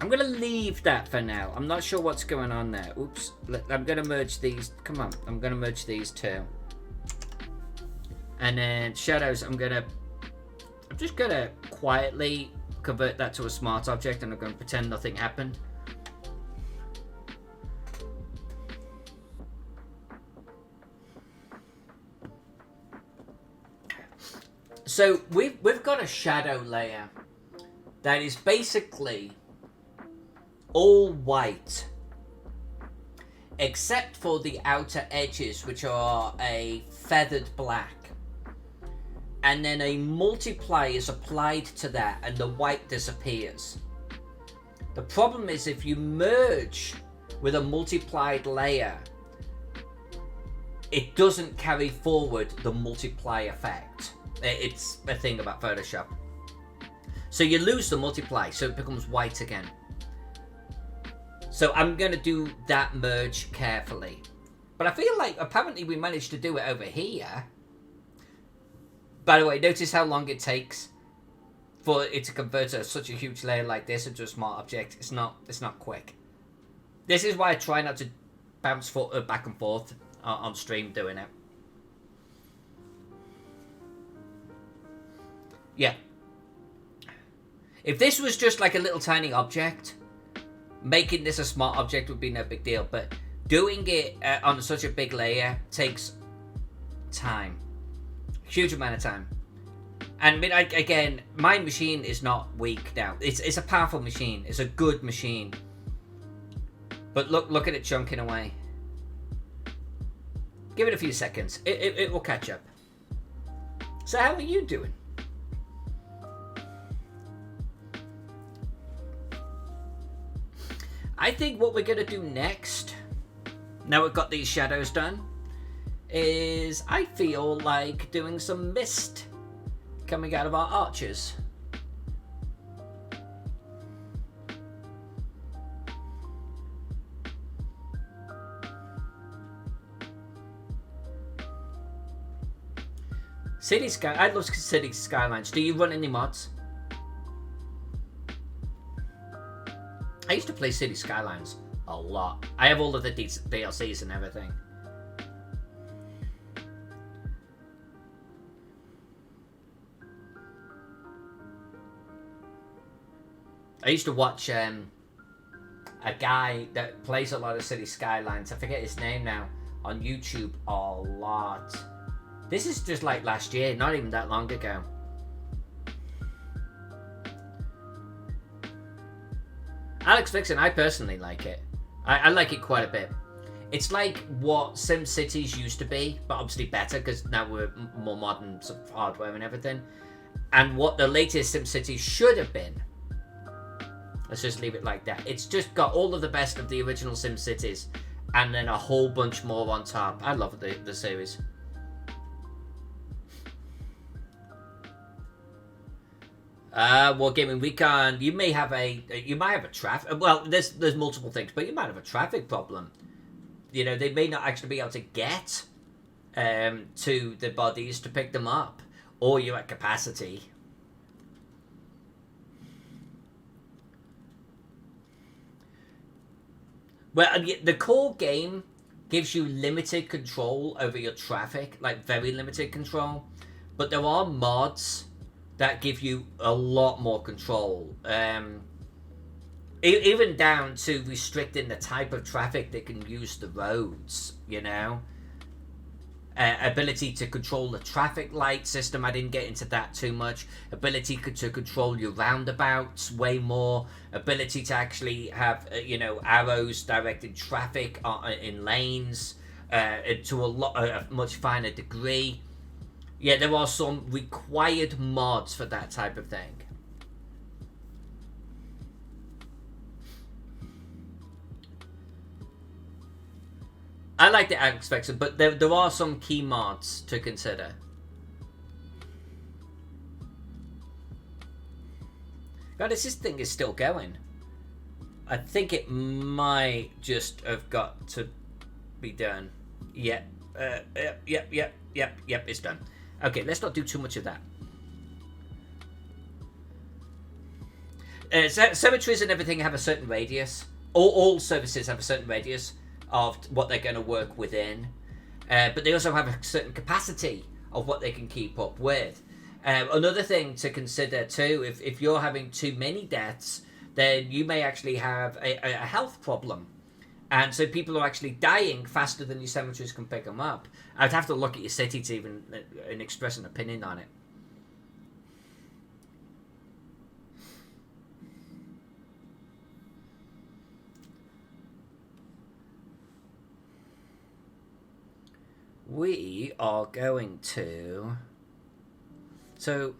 I'm going to leave that for now. I'm not sure what's going on there. Oops. I'm going to merge these. Come on. I'm going to merge these two. And then shadows, I'm just going to quietly convert that to a smart object, and I'm going to pretend nothing happened. So we've got a shadow layer that is basically all white, except for the outer edges, which are a feathered black. And then a multiply is applied to that, and the white disappears. The problem is if you merge with a multiplied layer, it doesn't carry forward the multiply effect. It's a thing about Photoshop. So you lose the multiply, so it becomes white again. So I'm going to do that merge carefully. But I feel like apparently we managed to do it over here. By the way, notice how long it takes for it to convert such a huge layer like this into a smart object. It's not quick. This is why I try not to bounce back and forth on stream doing it. Yeah. If this was just like a little tiny object, making this a smart object would be no big deal. But doing it on such a big layer takes time. Huge amount of time. And I mean, again, my machine is not weak now. It's a powerful machine. It's a good machine. But look at it chunking away. Give it a few seconds. It will catch up. So how are you doing? I think what we're going to do next, now we've got these shadows done, is I feel like doing some mist coming out of our arches. I love City Skylines. Do you run any mods? I used to play City Skylines a lot. I have all of the DLCs and everything. I used to watch a guy that plays a lot of City Skylines. I forget his name now. On YouTube a lot. This is just like last year, not even that long ago. Alex Vixen, I personally like it. I like it quite a bit. It's like what SimCities used to be, but obviously better because now we're more modern sort of hardware and everything. And what the latest SimCities should have been. Let's just leave it like that. It's just got all of the best of the original SimCities and then a whole bunch more on top. I love the series. Wargaming Weekend. You might have a traffic. Well, there's multiple things, but you might have a traffic problem. You know, they may not actually be able to get to the bodies to pick them up, or you're at capacity. Well, the core game gives you limited control over your traffic, like very limited control, but there are mods that give you a lot more control. Even down to restricting the type of traffic that can use the roads, you know? Ability to control the traffic light system, I didn't get into that too much. Ability to control your roundabouts way more. Ability to actually have, arrows directed traffic in lanes to a much finer degree. Yeah, there are some required mods for that type of thing. I like the Alex Vexen, but there are some key mods to consider. God, this thing is still going. I think it might just have got to be done. Yep, it's done. Okay, let's not do too much of that. Cemeteries and everything have a certain radius. All services have a certain radius of what they're going to work within. But they also have a certain capacity of what they can keep up with. Another thing to consider too, if you're having too many deaths, then you may actually have a health problem. And so people are actually dying faster than your cemeteries can pick them up. I'd have to look at your city to even express an opinion on it. We are going to... So,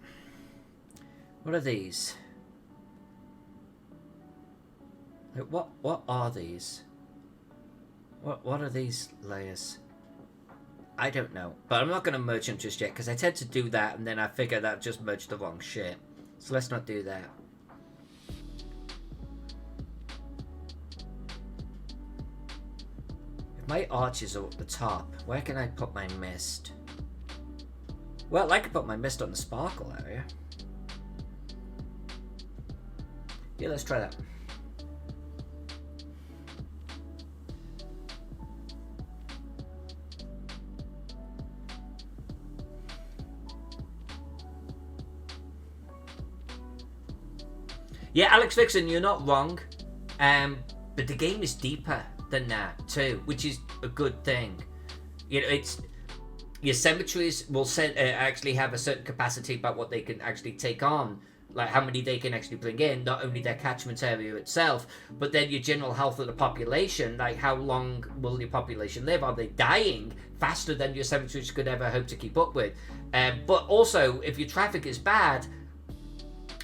what are these? What are these? What are these layers? I don't know. But I'm not going to merge them just yet, because I tend to do that, and then I figure that just merged the wrong shit. So let's not do that. If my arches are up the top, where can I put my mist? Well, I could put my mist on the sparkle area. Yeah, let's try that. Yeah, Alex Vixen, you're not wrong. But the game is deeper than that too, which is a good thing. You know, it's your cemeteries will actually have a certain capacity about what they can actually take on, like how many they can actually bring in. Not only their catchment area itself, but then your general health of the population. Like how long will your population live? Are they dying faster than your cemeteries could ever hope to keep up with? But also, if your traffic is bad,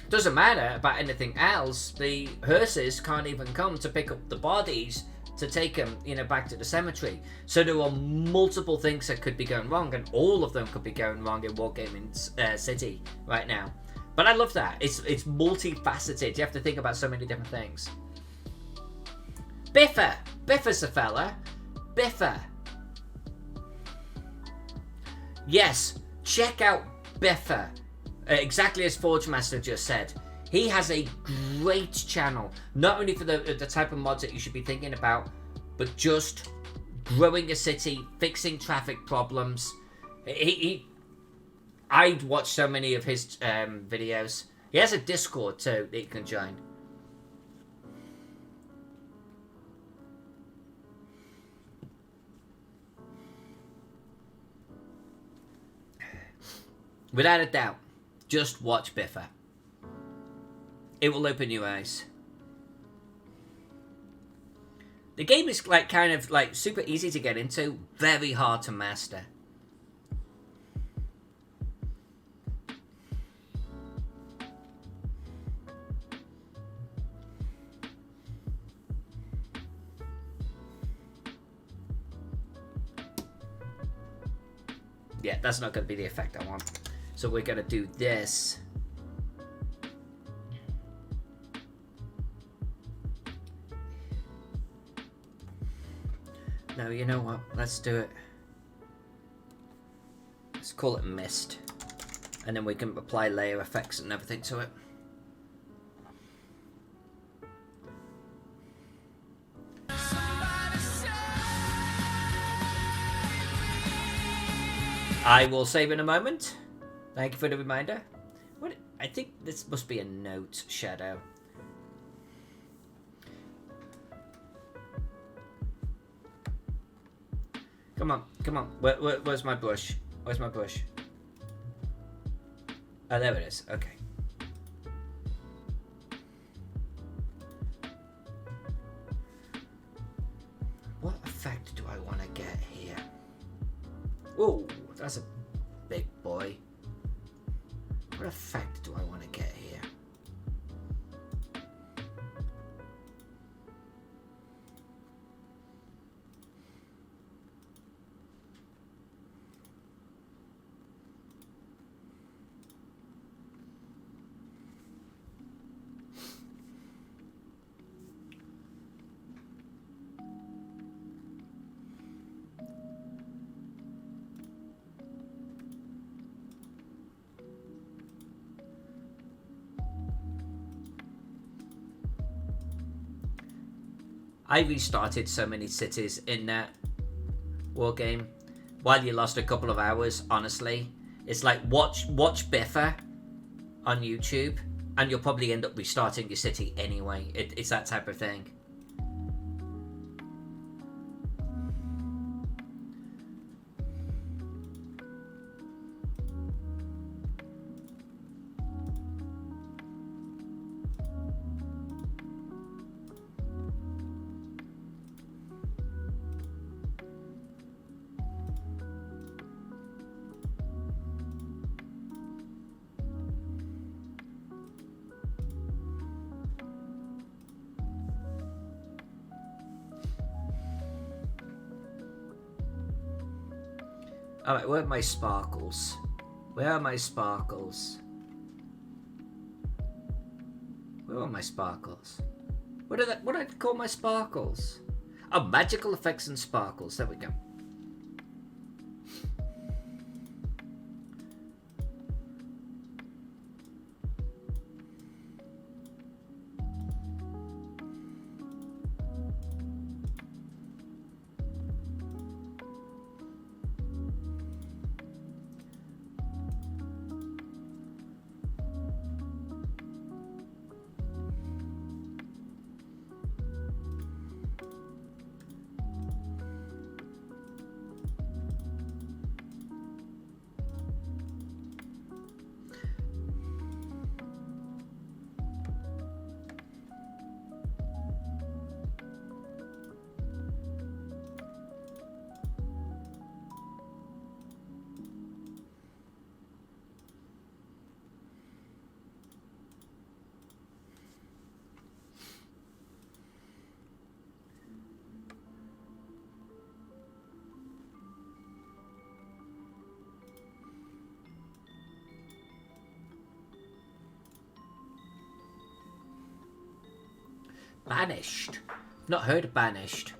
doesn't matter about anything else. The hearses can't even come to pick up the bodies to take them, back to the cemetery. So there are multiple things that could be going wrong, and all of them could be going wrong in Wargaming City right now. But I love that. It's multifaceted. You have to think about so many different things. Biffa. Biffa's a fella. Biffa. Yes, check out Biffa. Exactly as Forge Master just said. He has a great channel, not only for the type of mods that you should be thinking about, but just growing a city, fixing traffic problems. I'd watch so many of his videos. He has a Discord too that you can join. Without a doubt, just watch Biffa. It will open your eyes. The game is like kind of like super easy to get into, very hard to master. Yeah, that's not going to be the effect I want. So we're going to do this. No, you know what? Let's do it. Let's call it mist. And then we can apply layer effects and everything to it. I will save in a moment. Thank you for the reminder. What? I think this must be a note shadow. Come on, come on. Where's my brush? Where's my brush? Oh, there it is. Okay. What effect do I want to get here? Oh, that's a big boy. What effect do I want to get here? I restarted so many cities in that war game. While you lost a couple of hours, honestly, it's like watch Biffa on YouTube, and you'll probably end up restarting your city anyway. It's that type of thing. Alright, where are my sparkles? Where are my sparkles? Where are my sparkles? What did I call my sparkles? Oh, magical effects and sparkles. There we go. Banished. Not heard of Banished.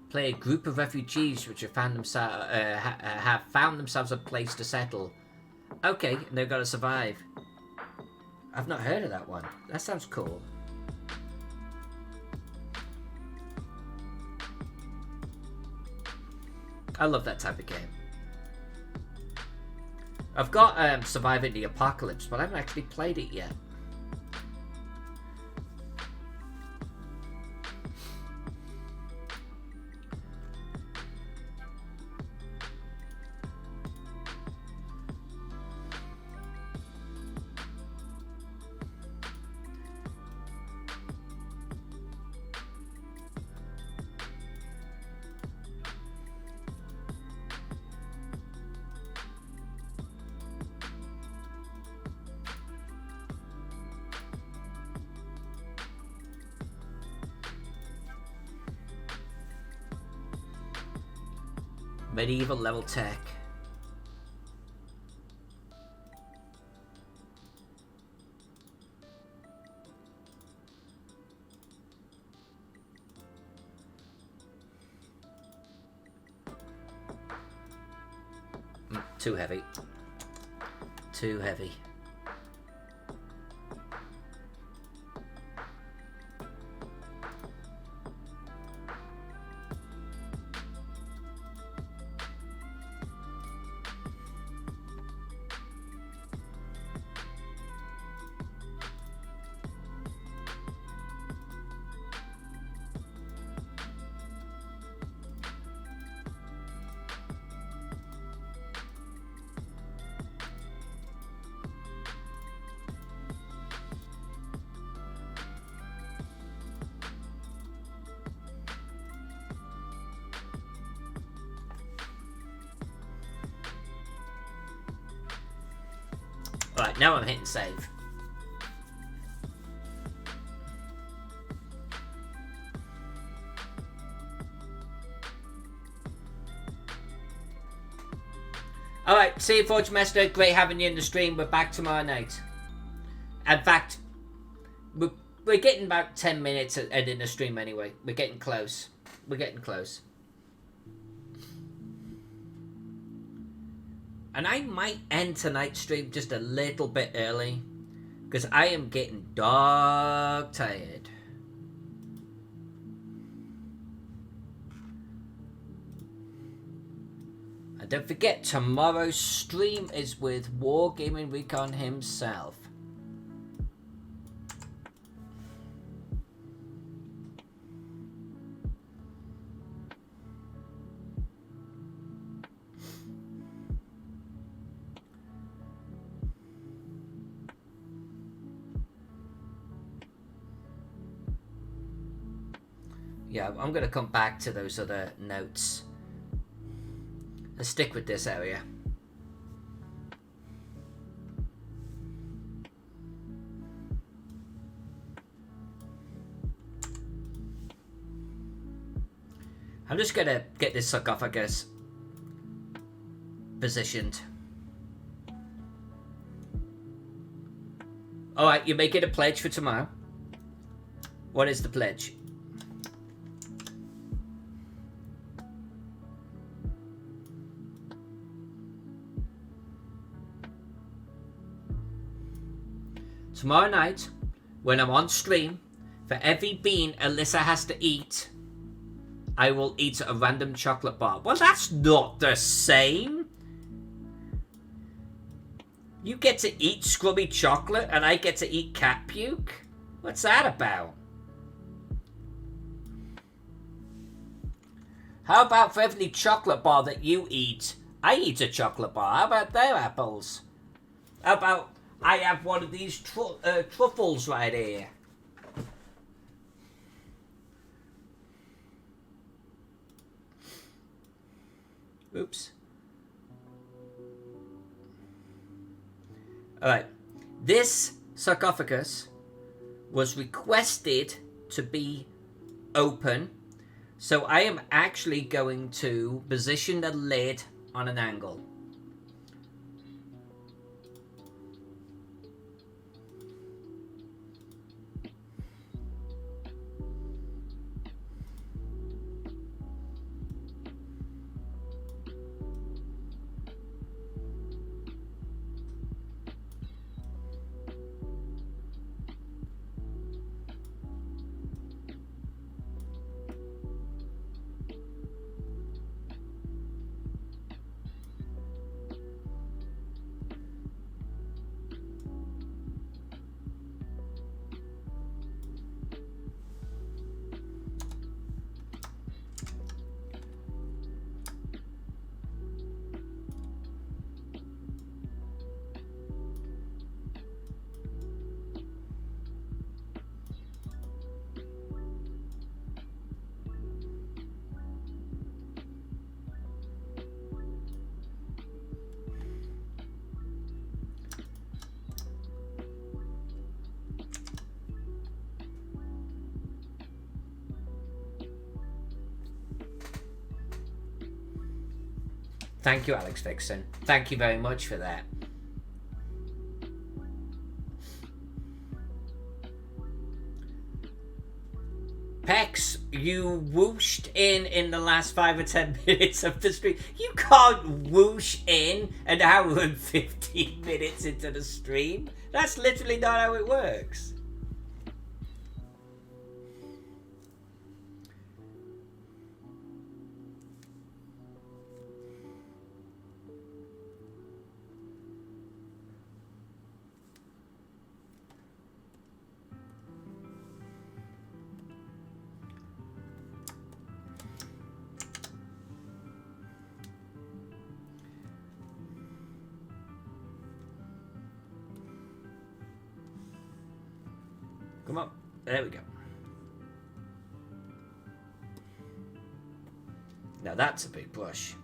Play a group of refugees which have found themselves a place to settle. Okay, and they've got to survive. I've not heard of that one. That sounds cool. I love that type of game. I've got Surviving the Apocalypse, but I haven't actually played it yet. Medieval level tech. Too heavy. Too heavy. Right, now I'm hitting save. Alright, see you, Forge Master. Great having you in the stream. We're back tomorrow night. In fact, we're getting about 10 minutes in the stream anyway. We're getting close. We're getting close. And I might end tonight's stream just a little bit early, because I am getting dog tired. And don't forget, tomorrow's stream is with Wargaming Recon himself. Yeah, I'm going to come back to those other notes. Let's stick with this area. I'm just going to get this sarcophagus positioned. Alright, you make it a pledge for tomorrow. What is the pledge? Tomorrow night, when I'm on stream, for every bean Alyssa has to eat, I will eat a random chocolate bar. Well, that's not the same. You get to eat scrubby chocolate and I get to eat cat puke? What's that about? How about for every chocolate bar that you eat, I eat a chocolate bar? How about their apples? How about I have one of these truffles right here? Oops. Alright. This sarcophagus was requested to be open, so I am actually going to position the lid on an angle. Thank you, Alex Vixen. Thank you very much for that. Pex, you whooshed in the last 5 or 10 minutes of the stream. You can't whoosh in an hour and 15 minutes into the stream. That's literally not how it works. Come on. There we go. Now that's a big brush.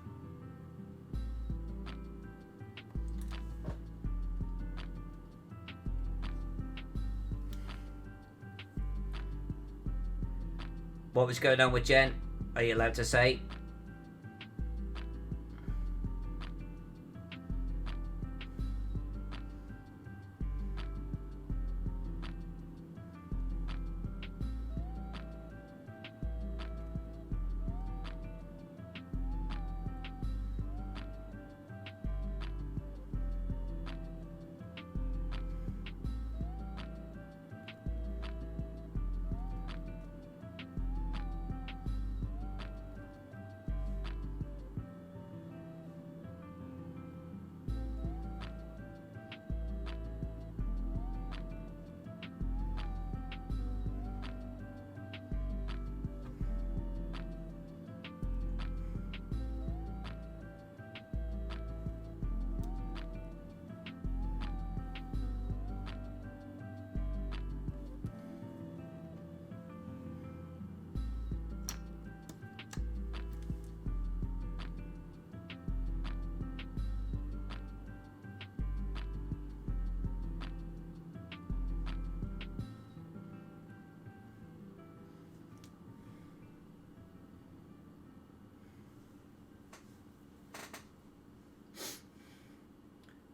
What was going on with Jen? Are you allowed to say?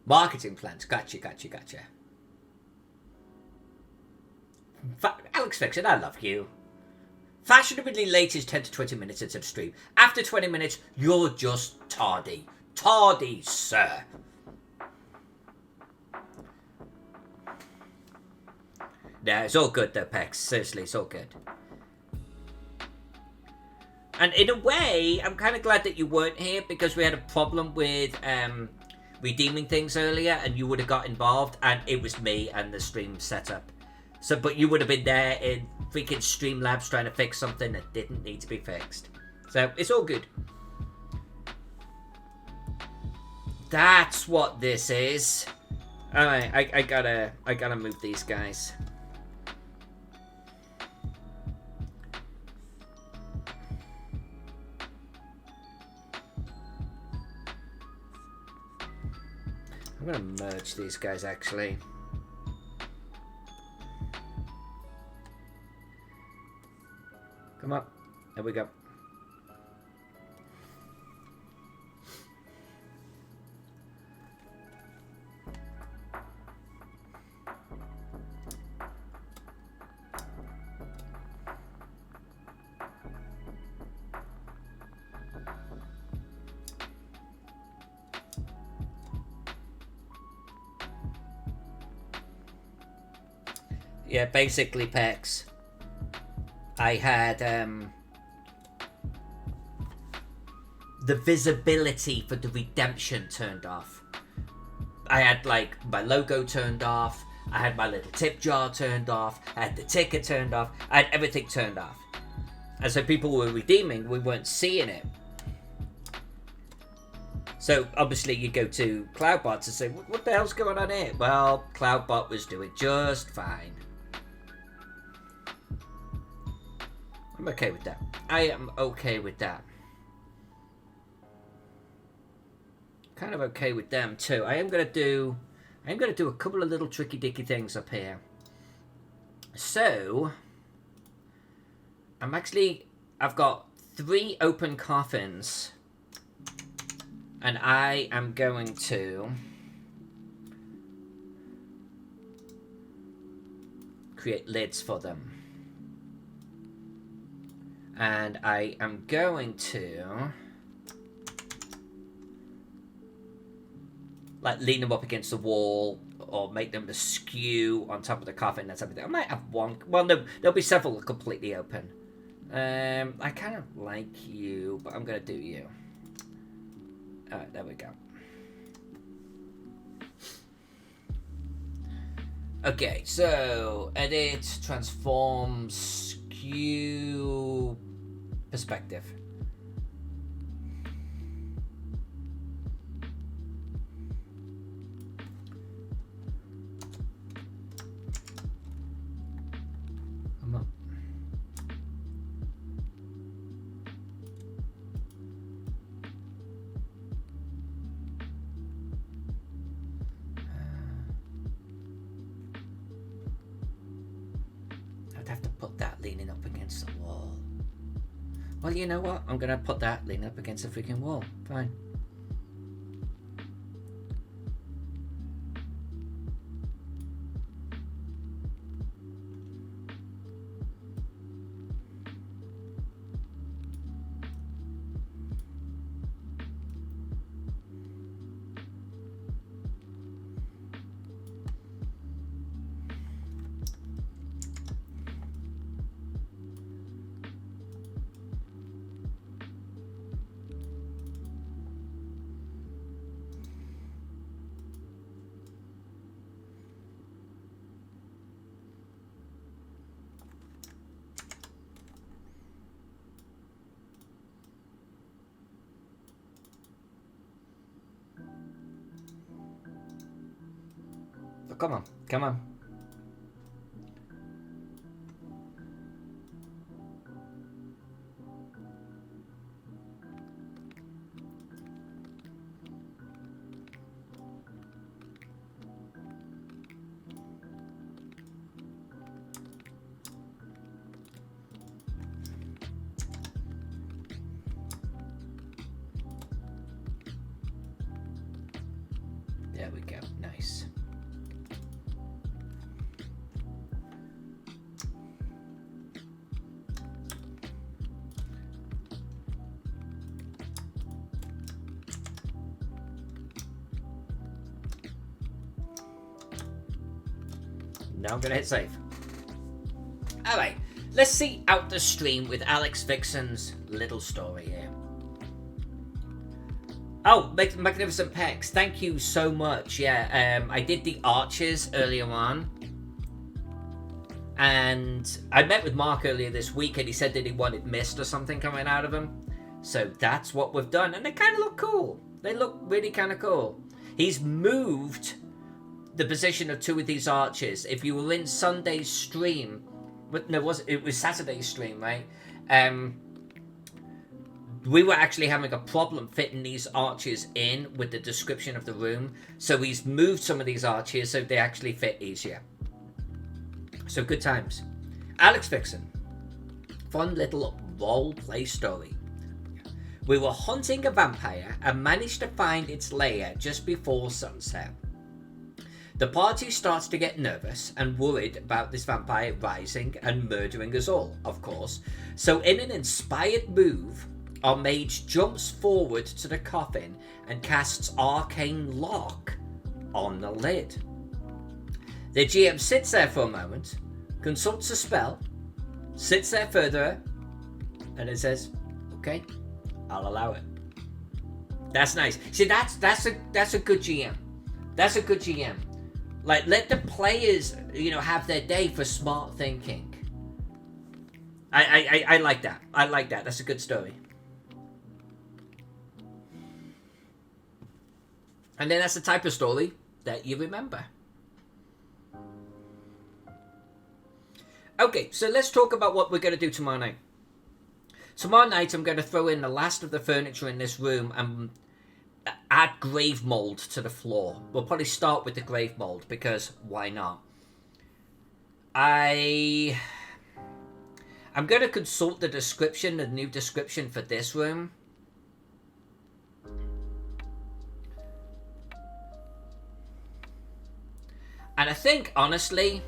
Marketing plans. Gotcha. Alex Vixen, I love you. Fashionably late is 10 to 20 minutes into the stream. After 20 minutes, you're just tardy. Tardy, sir. Yeah, it's all good though, Pex. Seriously, it's all good. And in a way, I'm kind of glad that you weren't here because we had a problem with redeeming things earlier and you would have got involved and it was me and the stream setup. So, but you would have been there in freaking Streamlabs trying to fix something that didn't need to be fixed. So, it's all good. That's what this is. Alright, I gotta move these guys. I'm gonna merge these guys actually. Come on, there we go. Yeah, basically, Pex, I had the visibility for the redemption turned off. I had like my logo turned off, I had my little tip jar turned off, I had the ticker turned off, I had everything turned off. And so people were redeeming, we weren't seeing it. So obviously you go to Cloudbot to say, what the hell's going on here? Well, Cloudbot was doing just fine. I'm okay with that. I am okay with that. Kind of okay with them too. I am gonna do a couple of little tricky dicky things up here. So I've got 3 open coffins. And I am going to create lids for them. And I am going to like lean them up against the wall or make them askew on top of the coffin. That's everything. I might have one. Well, no, there'll be several completely open. I kind of like you, but I'm going to do you. Alright, there we go. Okay, so edit, transform, skew, perspective. Come on. I'd have to put that leaning up against the wall. Well, you know what? I'm gonna put that leaning up against the freaking wall. Fine. Come on, come on. There we go, nice. Now I'm gonna hit save. Alright, let's see out the stream with Alex Vixen's little story here. Oh, Magnificent Pecs, thank you so much. Yeah, I did the arches earlier on. And I met with Mark earlier this week and he said that he wanted mist or something coming out of them. So that's what we've done. And they kind of look cool. They look really kind of cool. He's moved the position of two of these arches. If you were in Sunday's stream, but no, it was Saturday's stream, right? We were actually having a problem fitting these arches in with the description of the room. So he's moved some of these arches so they actually fit easier. So good times. Alex Vixen. Fun little role play story. We were hunting a vampire and managed to find its lair just before sunset. The party starts to get nervous and worried about this vampire rising and murdering us all, of course. So in an inspired move, our mage jumps forward to the coffin and casts Arcane Lock on the lid. The GM sits there for a moment, consults a spell, sits there further, and it says, okay, I'll allow it. That's nice. See, that's a good GM. That's a good GM. Like, let the players, have their day for smart thinking. I like that. I like that. That's a good story. And then that's the type of story that you remember. Okay, so let's talk about what we're going to do tomorrow night. Tomorrow night, I'm going to throw in the last of the furniture in this room and add grave mold to the floor. We'll probably start with the grave mold because why not? I'm going to consult the new description for this room. And I think, honestly,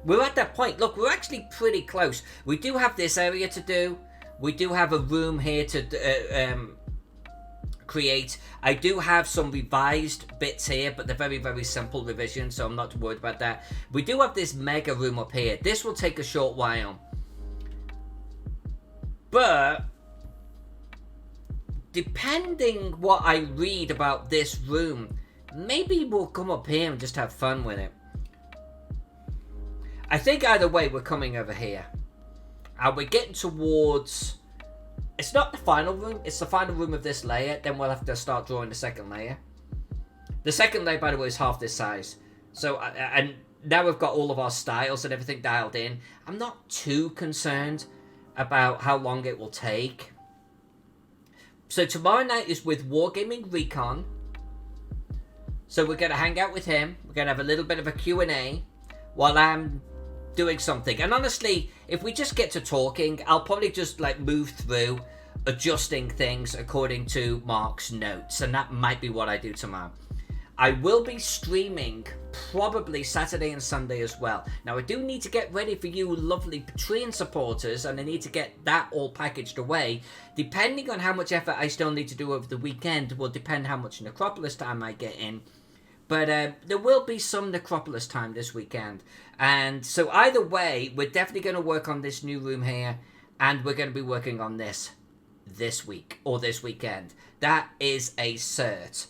we're at that point. Look, we're actually pretty close. We do have this area to do. We do have a room here to create. I do have some revised bits here, but they're very, very simple revisions, so I'm not worried about that. We do have this mega room up here. This will take a short while. But depending what I read about this room, maybe we'll come up here and just have fun with it. I think either way we're coming over here. And we're getting towards... It's not the final room, it's the final room of this layer. Then we'll have to start drawing the second layer. The second layer, by the way, is half this size. So, and now we've got all of our styles and everything dialed in. I'm not too concerned about how long it will take. So tomorrow night is with Wargaming Recon. So we're going to hang out with him. We're going to have a little bit of a Q&A while I'm doing something. And honestly, if we just get to talking, I'll probably just like move through adjusting things according to Mark's notes. And that might be what I do tomorrow. I will be streaming probably Saturday and Sunday as well. Now I do need to get ready for you lovely Patreon supporters, and I need to get that all packaged away. Depending on how much effort I still need to do over the weekend will depend how much Necropolis time I get in. But there will be some Necropolis time this weekend. And so either way, we're definitely going to work on this new room here. And we're going to be working on this week or this weekend. That is a cert.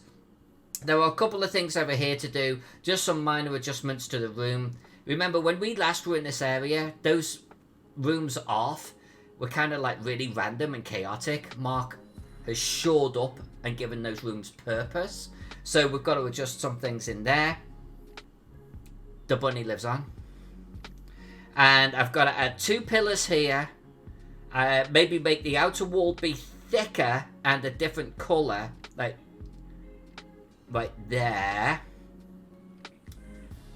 There are a couple of things over here to do. Just some minor adjustments to the room. Remember, when we last were in this area, those rooms off were kind of like really random and chaotic. Mark has shored up and given those rooms purpose. So we've got to adjust some things in there. The bunny lives on. And I've got to add 2 pillars here. Maybe make the outer wall be thicker and a different colour. Like right there.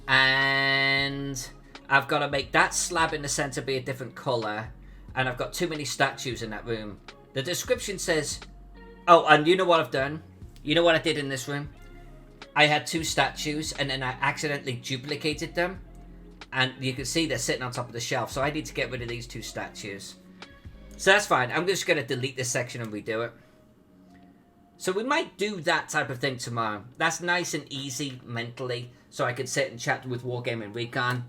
And I've got to make that slab in the centre be a different colour. And I've got too many statues in that room. The description says... Oh, and you know what I've done? You know what I did in this room? I had 2 statues and then I accidentally duplicated them. And you can see they're sitting on top of the shelf. So I need to get rid of these 2 statues. So that's fine. I'm just going to delete this section and redo it. So we might do that type of thing tomorrow. That's nice and easy mentally. So I can sit and chat with Wargaming Recon.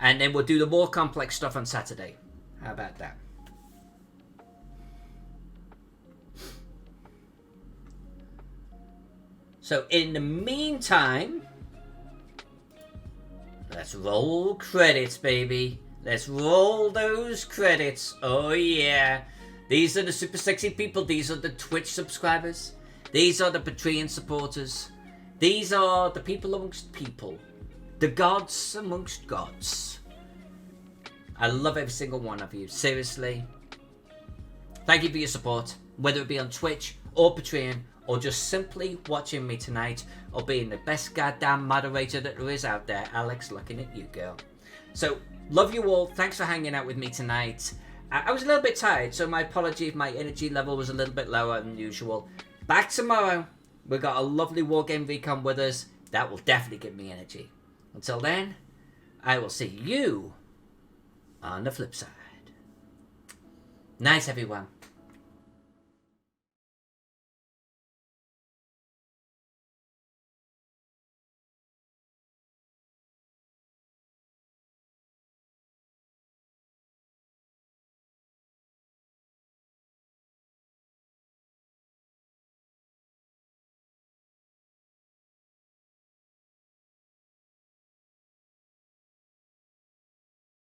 And then we'll do the more complex stuff on Saturday. How about that? So in the meantime, let's roll credits, baby. Let's roll those credits. Oh yeah. These are the super sexy people. These are the Twitch subscribers. These are the Patreon supporters. These are the people amongst people. The gods amongst gods. I love every single one of you. Seriously. Thank you for your support. Whether it be on Twitch or Patreon, or just simply watching me tonight, or being the best goddamn moderator that there is out there. Alex, looking at you, girl. So, love you all. Thanks for hanging out with me tonight. I was a little bit tired, so my apology if my energy level was a little bit lower than usual. Back tomorrow. We've got a lovely Wargame Recon with us. That will definitely give me energy. Until then, I will see you on the flip side. Nice, everyone.